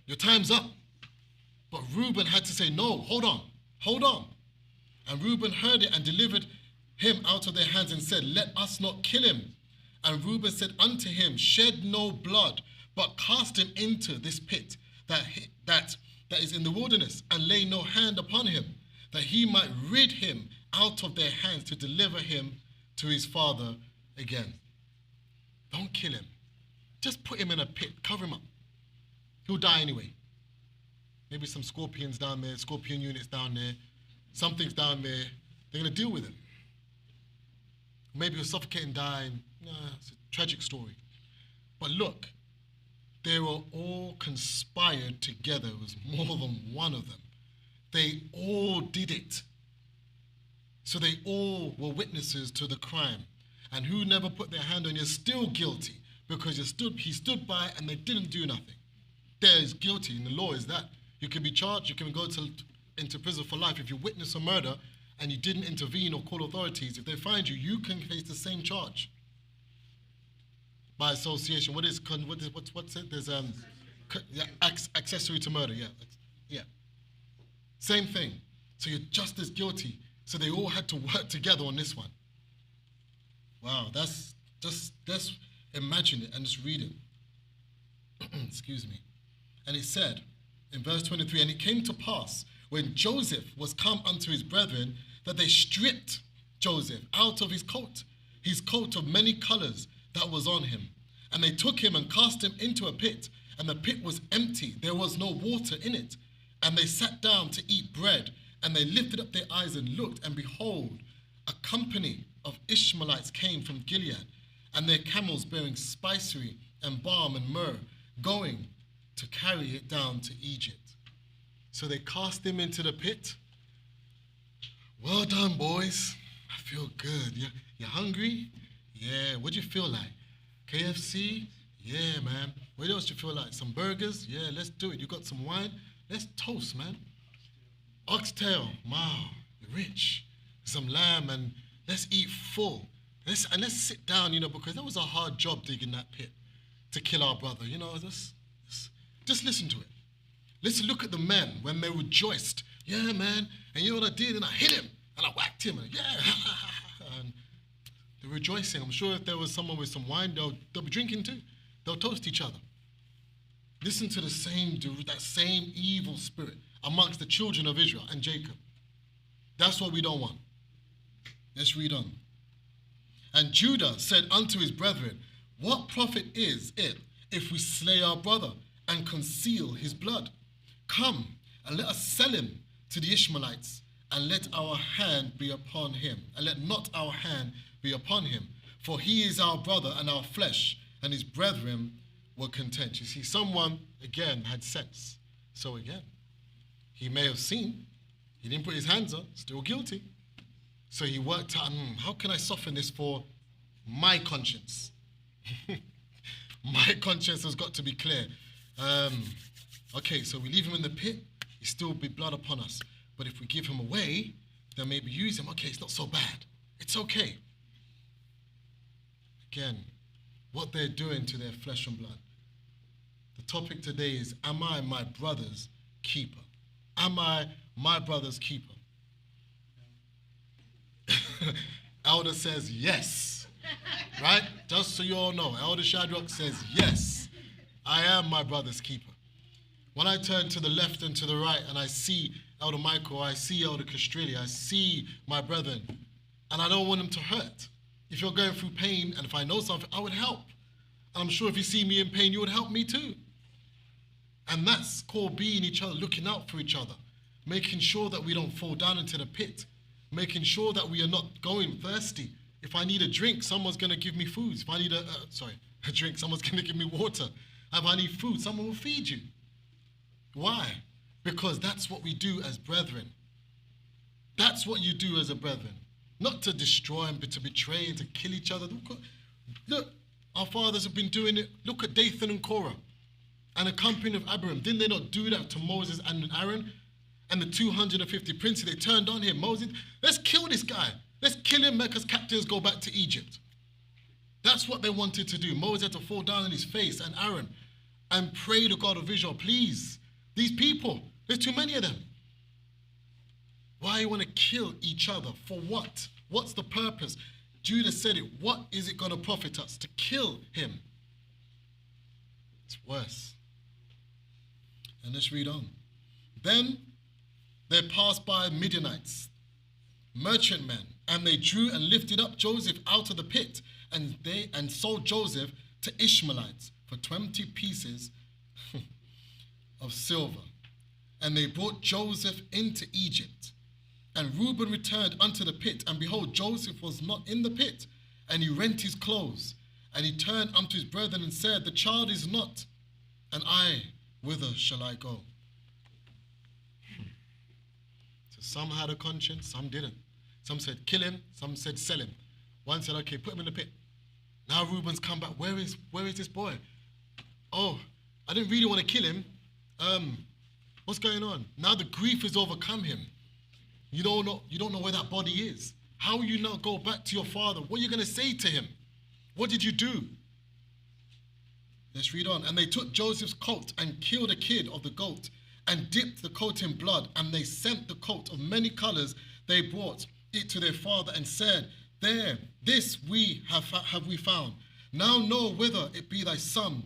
Speaker 3: Your time's up. But Reuben had to say, no, hold on. And Reuben heard it and delivered him out of their hands and said, let us not kill him. And Reuben said unto him, shed no blood, but cast him into this pit that is in the wilderness, and lay no hand upon him, that he might rid him out of their hands to deliver him to his father again. Don't kill him. Just put him in a pit, cover him up. He'll die anyway. Maybe some scorpions down there, scorpion units down there, something's down there. They're going to deal with him. Maybe he'll suffocate and die. It's a tragic story. But look, they were all conspired together. It was more than one of them. They all did it. So they all were witnesses to the crime. And who never put their hand on you is still guilty, because he stood by and they didn't do nothing. There is guilty, and the law is that. You can be charged, you can go into prison for life. If you witness a murder and you didn't intervene or call authorities, if they find you, you can face the same charge. By association, what's it? There's accessory to murder, yeah. Same thing. So you're just as guilty. So they all had to work together on this one. Wow, that's imagine it and just read it. Excuse me. And it said in verse 23, and it came to pass when Joseph was come unto his brethren, that they stripped Joseph out of his coat of many colors that was on him. And they took him and cast him into a pit, and the pit was empty. There was no water in it. And they sat down to eat bread, and they lifted up their eyes and looked, and behold, a company of Ishmaelites came from Gilead, and their camels bearing spicery and balm and myrrh, going to carry it down to Egypt. So they cast him into the pit. Well done, boys. I feel good. You hungry? Yeah. What do you feel like? KFC? Yeah, man. What else do you feel like? Some burgers? Yeah, let's do it. You got some wine? Let's toast, man. Oxtail. Wow, you're rich. Some lamb, and let's eat full. Let's sit down, because that was a hard job digging that pit to kill our brother. Just listen to it. Let's look at the men when they rejoiced. Yeah, man. And you know what I did? And I hit him, and I whacked him. And yeah. And they're rejoicing. I'm sure if there was someone with some wine, they'll be drinking too. They'll toast each other. Listen to that same evil spirit amongst the children of Israel and Jacob. That's what we don't want. Let's read on. And Judah said unto his brethren, what profit is it if we slay our brother and conceal his blood? Come, and let us sell him to the Ishmaelites, and let our hand be upon him, and let not our hand be upon him, for he is our brother and our flesh, and his brethren were content. You see, someone, again, had sense. So again, he may have seen, he didn't put his hands on, still guilty. So he worked out, how can I soften this for my conscience? My conscience has got to be clear. Okay, so we leave him in the pit, he still be blood upon us. But if we give him away, then maybe use him. Okay, it's not so bad. It's okay. Again, what they're doing to their flesh and blood. The topic today is, am I my brother's keeper? Am I my brother's keeper? Elder says yes, right? Just so you all know, Elder Shadrach says yes, I am my brother's keeper. When I turn to the left and to the right and I see Elder Michael, I see Elder Castrilli, I see my brethren, and I don't want them to hurt. If you're going through pain, and if I know something, I would help. And I'm sure if you see me in pain, you would help me too. And that's called being each other, looking out for each other, making sure that we don't fall down into the pit, making sure that we are not going thirsty. If I need a drink, someone's going to give me food. If I need a drink, someone's going to give me water. If I need food, someone will feed you. Why? Because that's what we do as brethren. That's what you do as a brethren. Not to destroy and to betray and to kill each other. Look, our fathers have been doing it. Look at Dathan and Korah and the company of Abiram. Didn't they not do that to Moses and Aaron? And the 250 princes, they turned on him. Moses, let's kill this guy. Let's kill him, make us captives, go back to Egypt. That's what they wanted to do. Moses had to fall down on his face, and Aaron, and pray to God of Israel, please, these people, there's too many of them. Why you want to kill each other? For what? What's the purpose? Judah said it. What is it going to profit us to kill him? It's worse. And let's read on. Then they passed by Midianites, merchantmen, and they drew and lifted up Joseph out of the pit, and sold Joseph to Ishmaelites for 20 pieces of silver. And they brought Joseph into Egypt. And Reuben returned unto the pit, and behold, Joseph was not in the pit. And he rent his clothes. And he turned unto his brethren and said, the child is not, and I, whither shall I go? So some had a conscience, some didn't. Some said, kill him. Some said, sell him. One said, okay, put him in the pit. Now Reuben's come back. Where is this boy? Oh, I didn't really want to kill him. What's going on? Now the grief has overcome him. You don't know where that body is. How will you not go back to your father? What are you going to say to him? What did you do? Let's read on. And they took Joseph's coat and killed a kid of the goat and dipped the coat in blood. And they sent the coat of many colors. They brought it to their father and said, there, this we have we found. Now know whether it be thy son's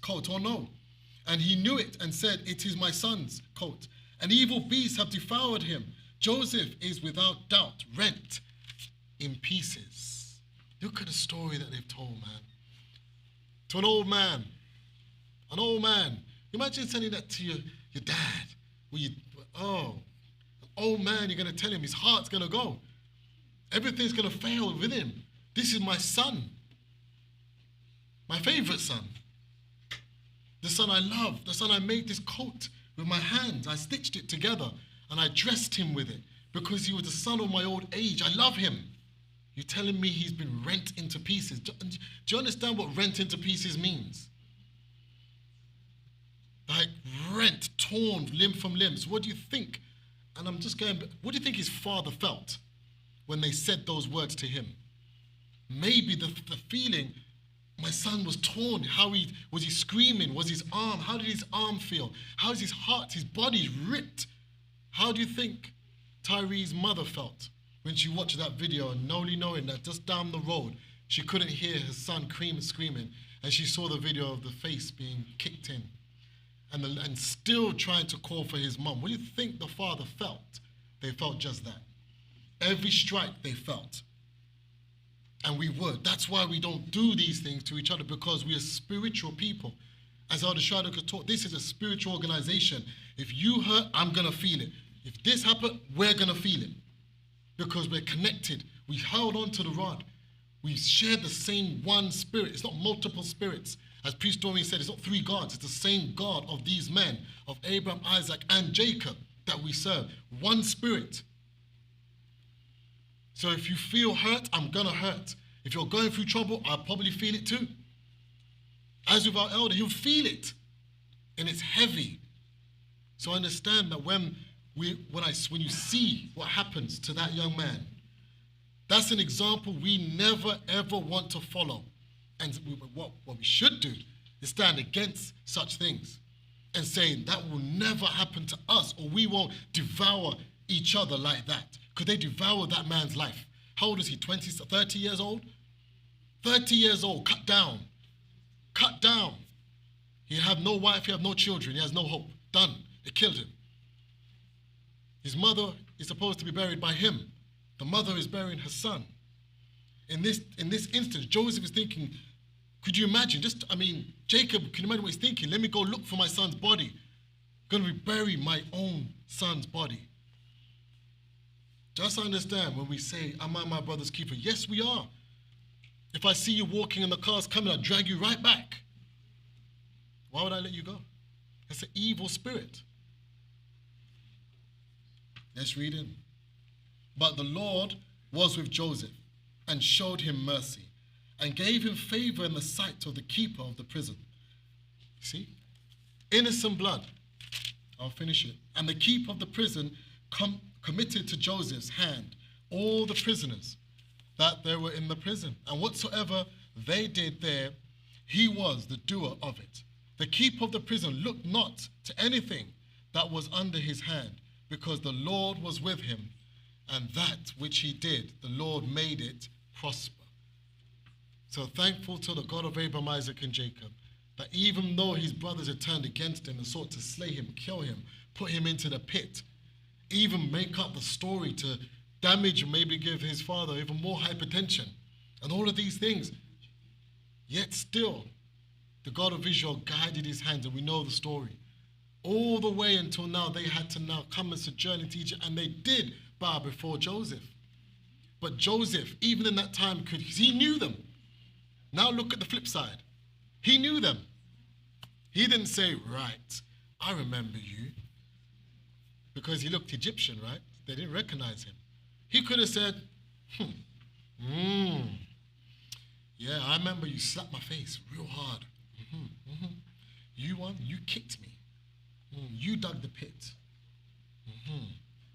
Speaker 3: coat or no. And he knew it and said, it is my son's coat. And evil beasts have devoured him. Joseph is without doubt rent in pieces. Look at the story that they've told, man. To an old man. Imagine sending that to your dad. Well, an old man, you're going to tell him his heart's going to go. Everything's going to fail with him. This is my son. My favorite son. The son I love. The son I made this coat with my hands. I stitched it together and I dressed him with it because he was the son of my old age. I love him. You're telling me he's been rent into pieces. Do you understand what rent into pieces means? Like rent, torn limb from limb. So what do you think? And I'm just going, what do you think his father felt when they said those words to him? Maybe the feeling, my son was torn. Was he screaming? Was his arm? How did his arm feel? How's his heart? His body's ripped. How do you think Tyree's mother felt when she watched that video, and only knowing that just down the road she couldn't hear her son screaming, and she saw the video of the face being kicked in, and still trying to call for his mum? What do you think the father felt? They felt just that. Every strike they felt. And we would. That's why we don't do these things to each other, because we are spiritual people. As Elder Shada could talk, this is a spiritual organization. If you hurt, I'm going to feel it. If this happened, we're going to feel it. Because we're connected. We held on to the rod. We shared the same one spirit. It's not multiple spirits. As Priest Dorian said, it's not three gods. It's the same God of these men, of Abraham, Isaac, and Jacob that we serve. One spirit. So if you feel hurt, I'm going to hurt. If you're going through trouble, I'll probably feel it too. As with our elder, he'll feel it. And it's heavy. So understand that when you see what happens to that young man, that's an example we never ever want to follow. And what we should do is stand against such things and say that will never happen to us, or we won't devour each other like that. Because they devoured that man's life. How old is he? 20, 30 years old? 30 years old, cut down. Cut down. He had no wife, he had no children, he has no hope. Done. It killed him. His mother is supposed to be buried by him. The mother is burying her son. In this instance, Joseph is thinking, could you imagine? Jacob, can you imagine what he's thinking? Let me go look for my son's body. I'm going to bury my own son's body. Just understand when we say, am I my brother's keeper? Yes, we are. If I see you walking and the car's coming, I'll drag you right back. Why would I let you go? That's an evil spirit. Let's read in. But the Lord was with Joseph and showed him mercy and gave him favor in the sight of the keeper of the prison. See? Innocent blood. I'll finish it. And the keeper of the prison committed to Joseph's hand all the prisoners that there were in the prison. And whatsoever they did there, he was the doer of it. The keeper of the prison looked not to anything that was under his hand, because the Lord was with him, and that which he did, the Lord made it prosper. So thankful to the God of Abraham, Isaac, and Jacob, that even though his brothers had turned against him and sought to slay him, kill him, put him into the pit, even make up the story to damage and maybe give his father even more hypertension, and all of these things, yet still, the God of Israel guided his hands, and we know the story. All the way until now, they had to now come and sojourn into Egypt, and they did bow before Joseph. But Joseph, even in that time, he knew them. Now look at the flip side. He knew them. He didn't say, right, I remember you. Because he looked Egyptian, right? They didn't recognize him. He could have said, yeah, I remember you slapped my face real hard. You kicked me. You dug the pit.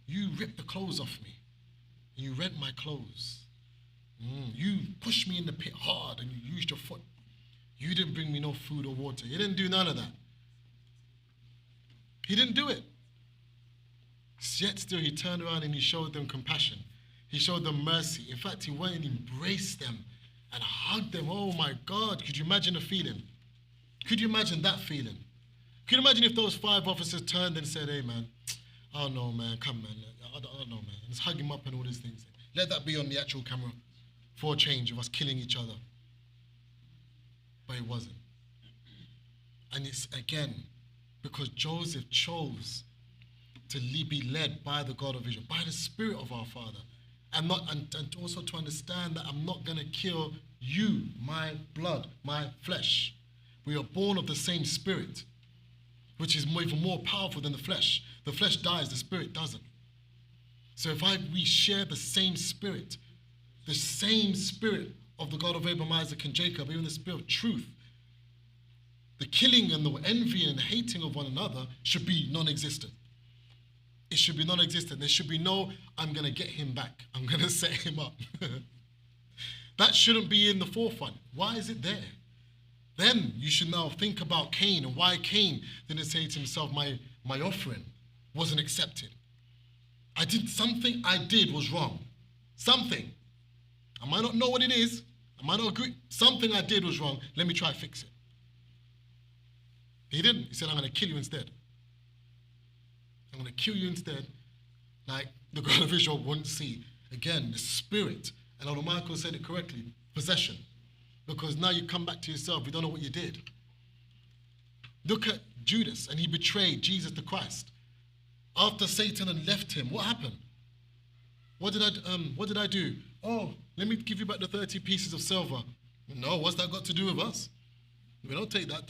Speaker 3: You ripped the clothes off me. You rent my clothes. You pushed me in the pit hard and you used your foot. You didn't bring me no food or water. He didn't do none of that. He didn't do it. Yet still he turned around and he showed them compassion. He showed them mercy. In fact, he went and embraced them and hugged them. Oh my God, could you imagine the feeling? Could you imagine that feeling? Could you imagine if those 5 officers turned and said, hey man, I don't know man, come man, I don't know man. Let's hug him up and all these things. Let that be on the actual camera for a change of us killing each other. But it wasn't. And it's again, because Joseph chose to be led by the God of Israel, by the Spirit of our Father. And also to understand that I'm not going to kill you, my blood, my flesh. We are born of the same Spirit, which is even more powerful than the flesh. The flesh dies, the Spirit doesn't. So if we share the same Spirit of the God of Abraham, Isaac, and Jacob, even the Spirit of truth, the killing and the envy and hating of one another should be non-existent. It should be non-existent. There should be no, I'm going to get him back. I'm going to set him up. That shouldn't be in the forefront. Why is it there? Then you should now think about Cain and why Cain didn't say to himself, my offering wasn't accepted. Something I did was wrong. Something. I might not know what it is. I might not agree. Something I did was wrong. Let me try to fix it. He didn't. He said, I'm going to kill you instead. I'm going to kill you instead. Like the God of Israel wouldn't see. Again, the Spirit. And Elder Michael said it correctly. Possession. Because now you come back to yourself. You don't know what you did. Look at Judas. And he betrayed Jesus the Christ. After Satan had left him, what happened? What did I do? Oh, let me give you back the 30 pieces of silver. No, what's that got to do with us? We don't take that.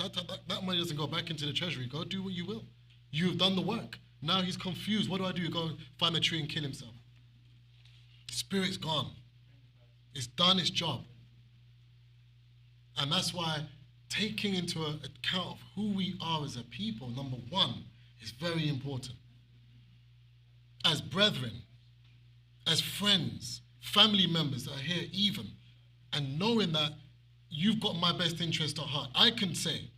Speaker 3: That money doesn't go back into the treasury. Go do what you will. You've done the work. Now he's confused. What do I do? Go find a tree and kill himself. Spirit's gone. It's done its job. And that's why taking into account of who we are as a people, number one, is very important. As brethren, as friends, family members that are here even, and knowing that you've got my best interest at heart. I can say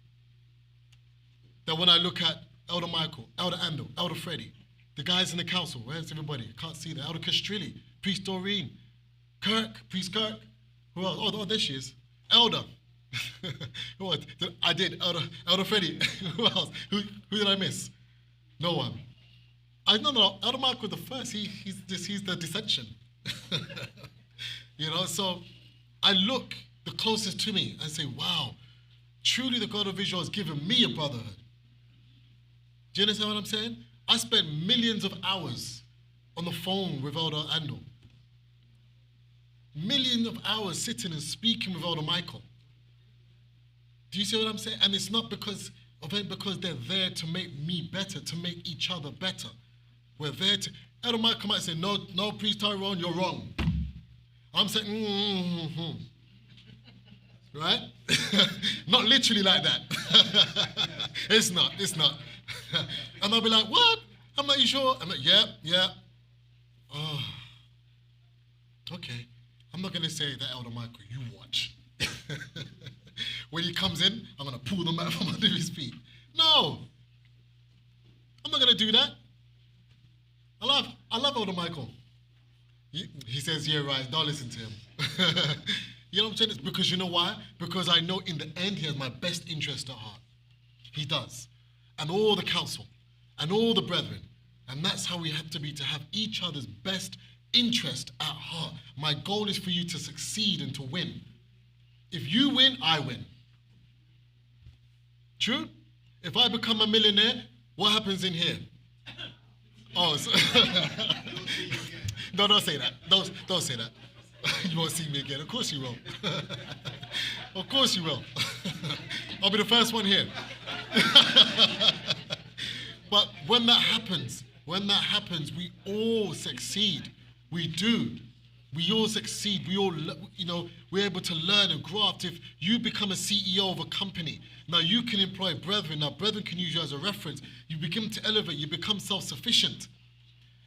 Speaker 3: that when I look at Elder Michael, Elder Andel, Elder Freddie, the guys in the council, where's everybody? I can't see that. Elder Castrilli, Priest Doreen, Priest Kirk, who else? Oh, there she is. Elder. What? I did. Elder Freddie. Who else? Who did I miss? No one. No. Elder Michael the first. He's the dissension. So I look the closest to me and say, wow, truly the God of Israel has given me a brotherhood. Do you understand what I'm saying? I spent millions of hours on the phone with Elder Andel. Millions of hours sitting and speaking with Elder Michael. Do you see what I'm saying? And it's not because they're there to make me better, to make each other better. We're there to... Elder Michael might say, no, Priest Tyrone, you're wrong. I'm saying, right? Not literally like that. It's not. And they'll be like, what? I'm like, you sure? I'm like, yeah. Oh, okay. I'm not going to say that, Elder Michael, you watch. When he comes in, I'm going to pull the mat from under his feet. No. I'm not going to do that. I love Elder Michael. He says, yeah, right, don't listen to him. You know what I'm saying? It's because you know why? Because I know in the end he has my best interest at heart. He does. And all the council, and all the brethren. And that's how we have to be, to have each other's best interest at heart. My goal is for you to succeed and to win. If you win, I win. True? If I become a millionaire, what happens in here? Oh, no, don't say that. Don't say that. You won't see me again. Of course you will. Of course you will. I'll be the first one here. But when that happens, we all succeed. We do. We all succeed. We all, we're able to learn and grow up. If you become a CEO of a company, now you can employ brethren. Now brethren can use you as a reference. You begin to elevate. You become self-sufficient.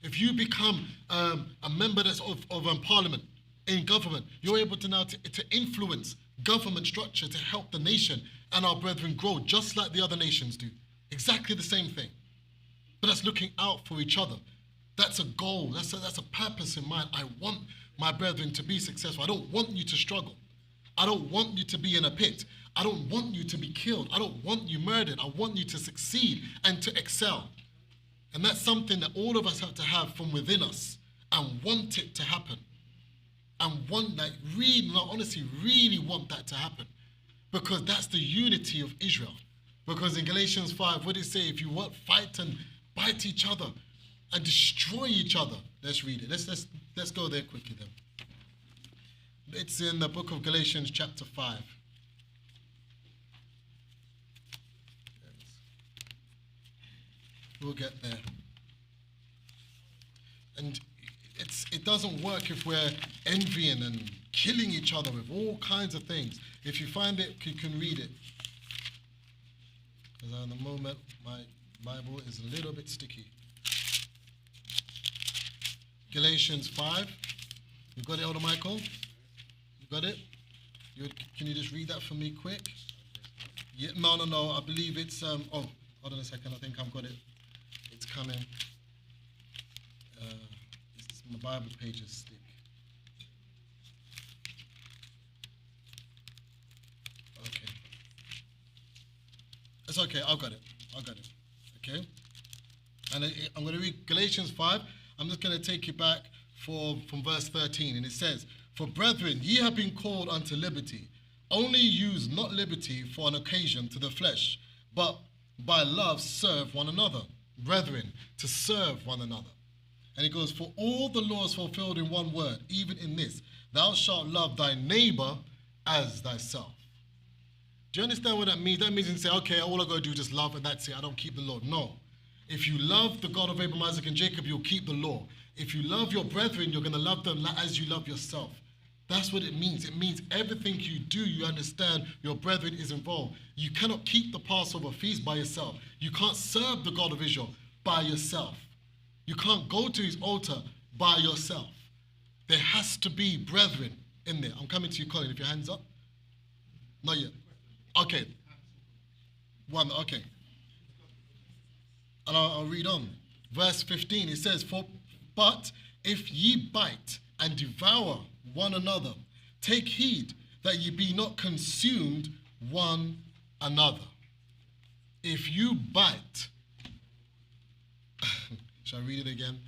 Speaker 3: If you become a member that's of parliament, in government, you're able to now to influence government structure to help the nation and our brethren grow just like the other nations do. Exactly the same thing. But that's looking out for each other. That's a goal. That's a purpose in mind. I want my brethren to be successful. I don't want you to struggle. I don't want you to be in a pit. I don't want you to be killed. I don't want you murdered. I want you to succeed and to excel. And that's something that all of us have to have from within us and want it to happen. And want that, really want that to happen. Because that's the unity of Israel. Because in Galatians 5, what did it say? If you want, fight and bite each other. and destroy each other. Let's read it. Let's go there quickly then. It's in the book of Galatians chapter 5. We'll get there. And it doesn't work if we're envying and killing each other with all kinds of things. If you find it, you can read it. Because at the moment, my Bible is a little bit sticky. Galatians 5. You got it, Elder Michael? You got it? Can you just read that for me quick? Yeah, no. I believe it's, oh, hold on a second. I think I've got it. It's coming. My Bible pages stick. Okay. It's okay. I've got it. Okay. And I'm going to read Galatians 5. I'm just going to take you back from verse 13. And it says, "For brethren, ye have been called unto liberty. Only use not liberty for an occasion to the flesh, but by love serve one another." Brethren, to serve one another. And it goes, "For all the laws fulfilled in one word, even in this, thou shalt love thy neighbor as thyself." Do you understand what that means? That means you say, okay, all I got to do is just love and that's it. I don't keep the law. No. If you love the God of Abraham, Isaac, and Jacob, you'll keep the law. If you love your brethren, you're going to love them as you love yourself. That's what it means. It means everything you do, you understand your brethren is involved. You cannot keep the Passover feast by yourself. You can't serve the God of Israel by yourself. You can't go to his altar by yourself. There has to be brethren in there. I'm coming to you, Colin, if your hand's up. Not yet. Okay. One, okay. And I'll read on. Verse 15, it says, "But if ye bite and devour one another, take heed that ye be not consumed one another." If you bite, shall I read it again?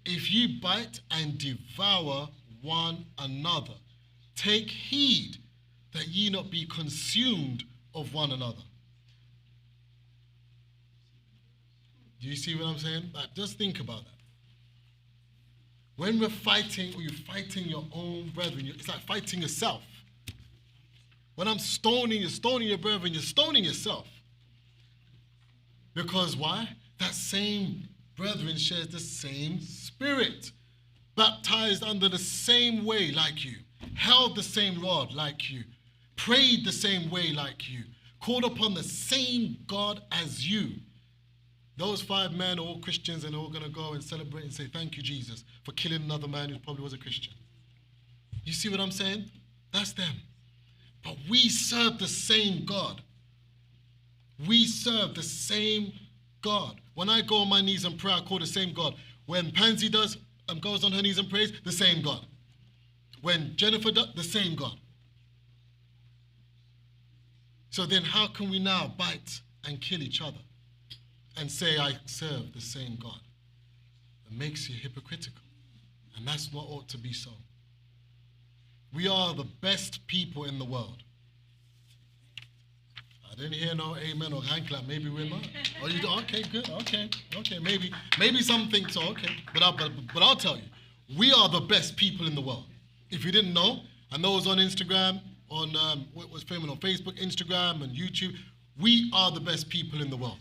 Speaker 3: "If ye bite and devour one another, take heed that ye not be consumed of one another." Do you see what I'm saying? Like, just think about that. When we're fighting, or you're fighting your own brethren, it's like fighting yourself. When I'm stoning, you're stoning your brethren, you're stoning yourself. Because why? That same brethren shares the same spirit, baptized under the same way like you, held the same rod like you, prayed the same way like you, called upon the same God as you. Those 5 men are all Christians, and they're all going to go and celebrate and say, "Thank you, Jesus, for killing another man who probably was a Christian." You see what I'm saying? That's them. But we serve the same God. We serve the same God. When I go on my knees and pray, I call the same God. When Pansy goes on her knees and prays, the same God. When Jennifer does, the same God. So then how can we now bite and kill each other and say, I serve the same God? It makes you hypocritical. And that's what ought to be so. We are the best people in the world. I didn't hear no amen or hand clap. Maybe we're not. Oh, you do? Okay, good. Okay. Maybe some think so. Okay, but I'll tell you, we are the best people in the world. If you didn't know, and those on Instagram, on what was filming on Facebook, Instagram, and YouTube, we are the best people in the world.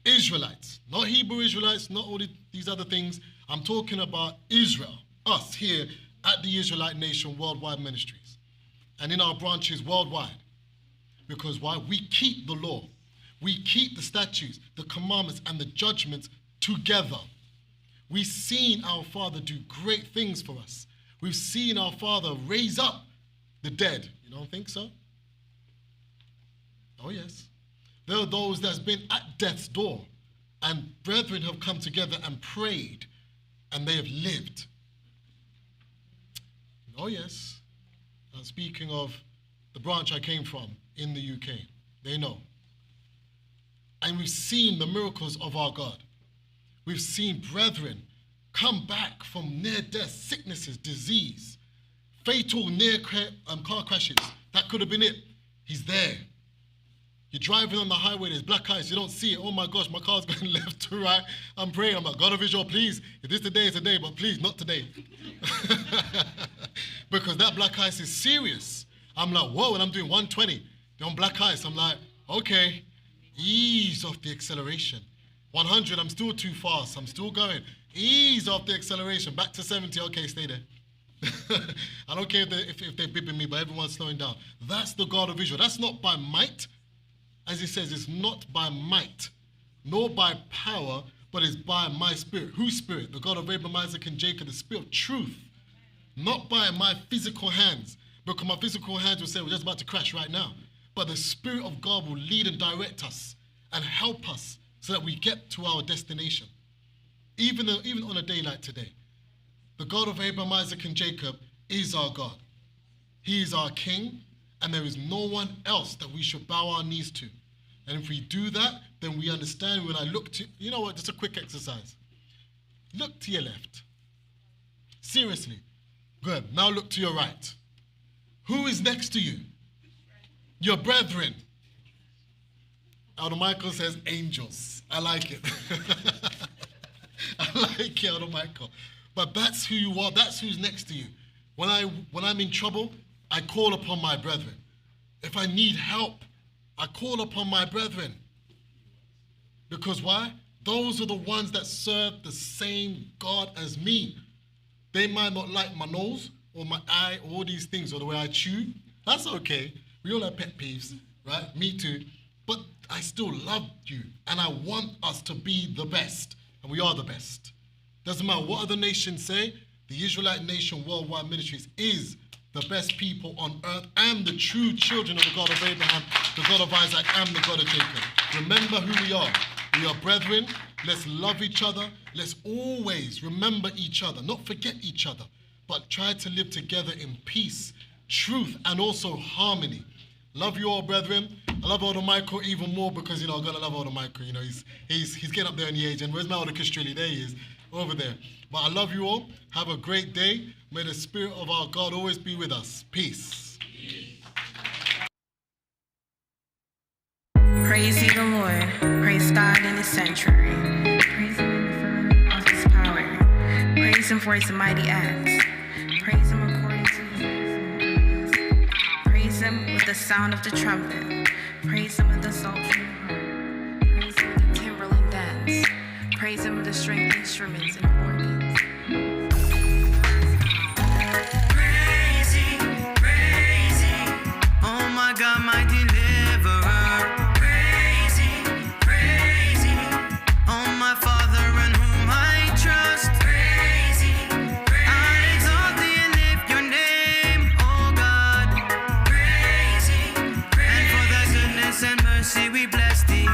Speaker 3: Israelites, not Hebrew Israelites, not all these other things. I'm talking about Israel, us here at the Israelite Nation Worldwide Ministries, and in our branches worldwide. Because why? We keep the law. We keep the statutes, the commandments, and the judgments together. We've seen our Father do great things for us. We've seen our Father raise up the dead. You don't think so? Oh, yes. There are those that's been at death's door, and brethren have come together and prayed, and they have lived. Oh, yes. Speaking of the branch I came from in the UK, they know. And we've seen the miracles of our God. We've seen brethren come back from near-death sicknesses, disease, fatal car crashes. That could have been it. He's there. You're driving on the highway, there's black ice, you don't see it. Oh my gosh, my car's going left to right. I'm praying, I'm like, God of Israel, please, if this today is today, but please, not today. Because that black ice is serious. I'm like, whoa, and I'm doing 120. They're on black ice. I'm like, okay, ease off the acceleration. 100, I'm still too fast. I'm still going. Ease off the acceleration. Back to 70, okay, stay there. I don't care if they're bibbing me, but everyone's slowing down. That's the God of Israel. That's not by might. As he says, it's not by might, nor by power, but it's by my spirit. Whose spirit? The God of Abraham, Isaac, and Jacob, the spirit of truth. Not by my physical hands, because my physical hands will say we're just about to crash right now. But the Spirit of God will lead and direct us and help us so that we get to our destination. Even on a day like today, the God of Abraham, Isaac, and Jacob is our God. He is our King, and there is no one else that we should bow our knees to. And if we do that, then we understand when I look to, you know what, just a quick exercise. Look to your left. Seriously. Good. Now look to your right. Who is next to you? Your brethren. Elder Michael says angels. I like it. I like it, Elder Michael. But that's who you are. That's who's next to you. When I'm in trouble, I call upon my brethren. If I need help, I call upon my brethren. Because why? Those are the ones that serve the same God as me. They might not like my nose or my eye or all these things or the way I chew. That's okay. We all have pet peeves, right? Me too. But I still love you, and I want us to be the best, and we are the best. Doesn't matter what other nations say, the Israelite nation worldwide ministries is the best people on earth and the true children of the God of Abraham, the God of Isaac, and the God of Jacob. Remember who we are. We are brethren. Let's love each other. Let's always remember each other, not forget each other, but try to live together in peace, truth, and also harmony. Love you all, brethren. I love Elder Michael even more because, I'm going to love Elder Michael. He's getting up there in the age. And where's my Elder Castrilli? There he is, over there. But I love you all. Have a great day. May the Spirit of our God always be with us. Peace.
Speaker 5: Praise ye the Lord. Praise God in his sanctuary. Praise him in the firmament of his power. Praise him for his mighty acts. Praise him according to his excellent greatness. Praise him with the sound of the trumpet. Praise him with the psaltery harp. Praise him with the timbrel and dance. Praise him with the string instruments and organs.
Speaker 6: Praising, oh my God, my deliverer. Praising, oh my Father in whom I trust. I exalt thee and lift your name, oh God. And for thy goodness and mercy we bless thee.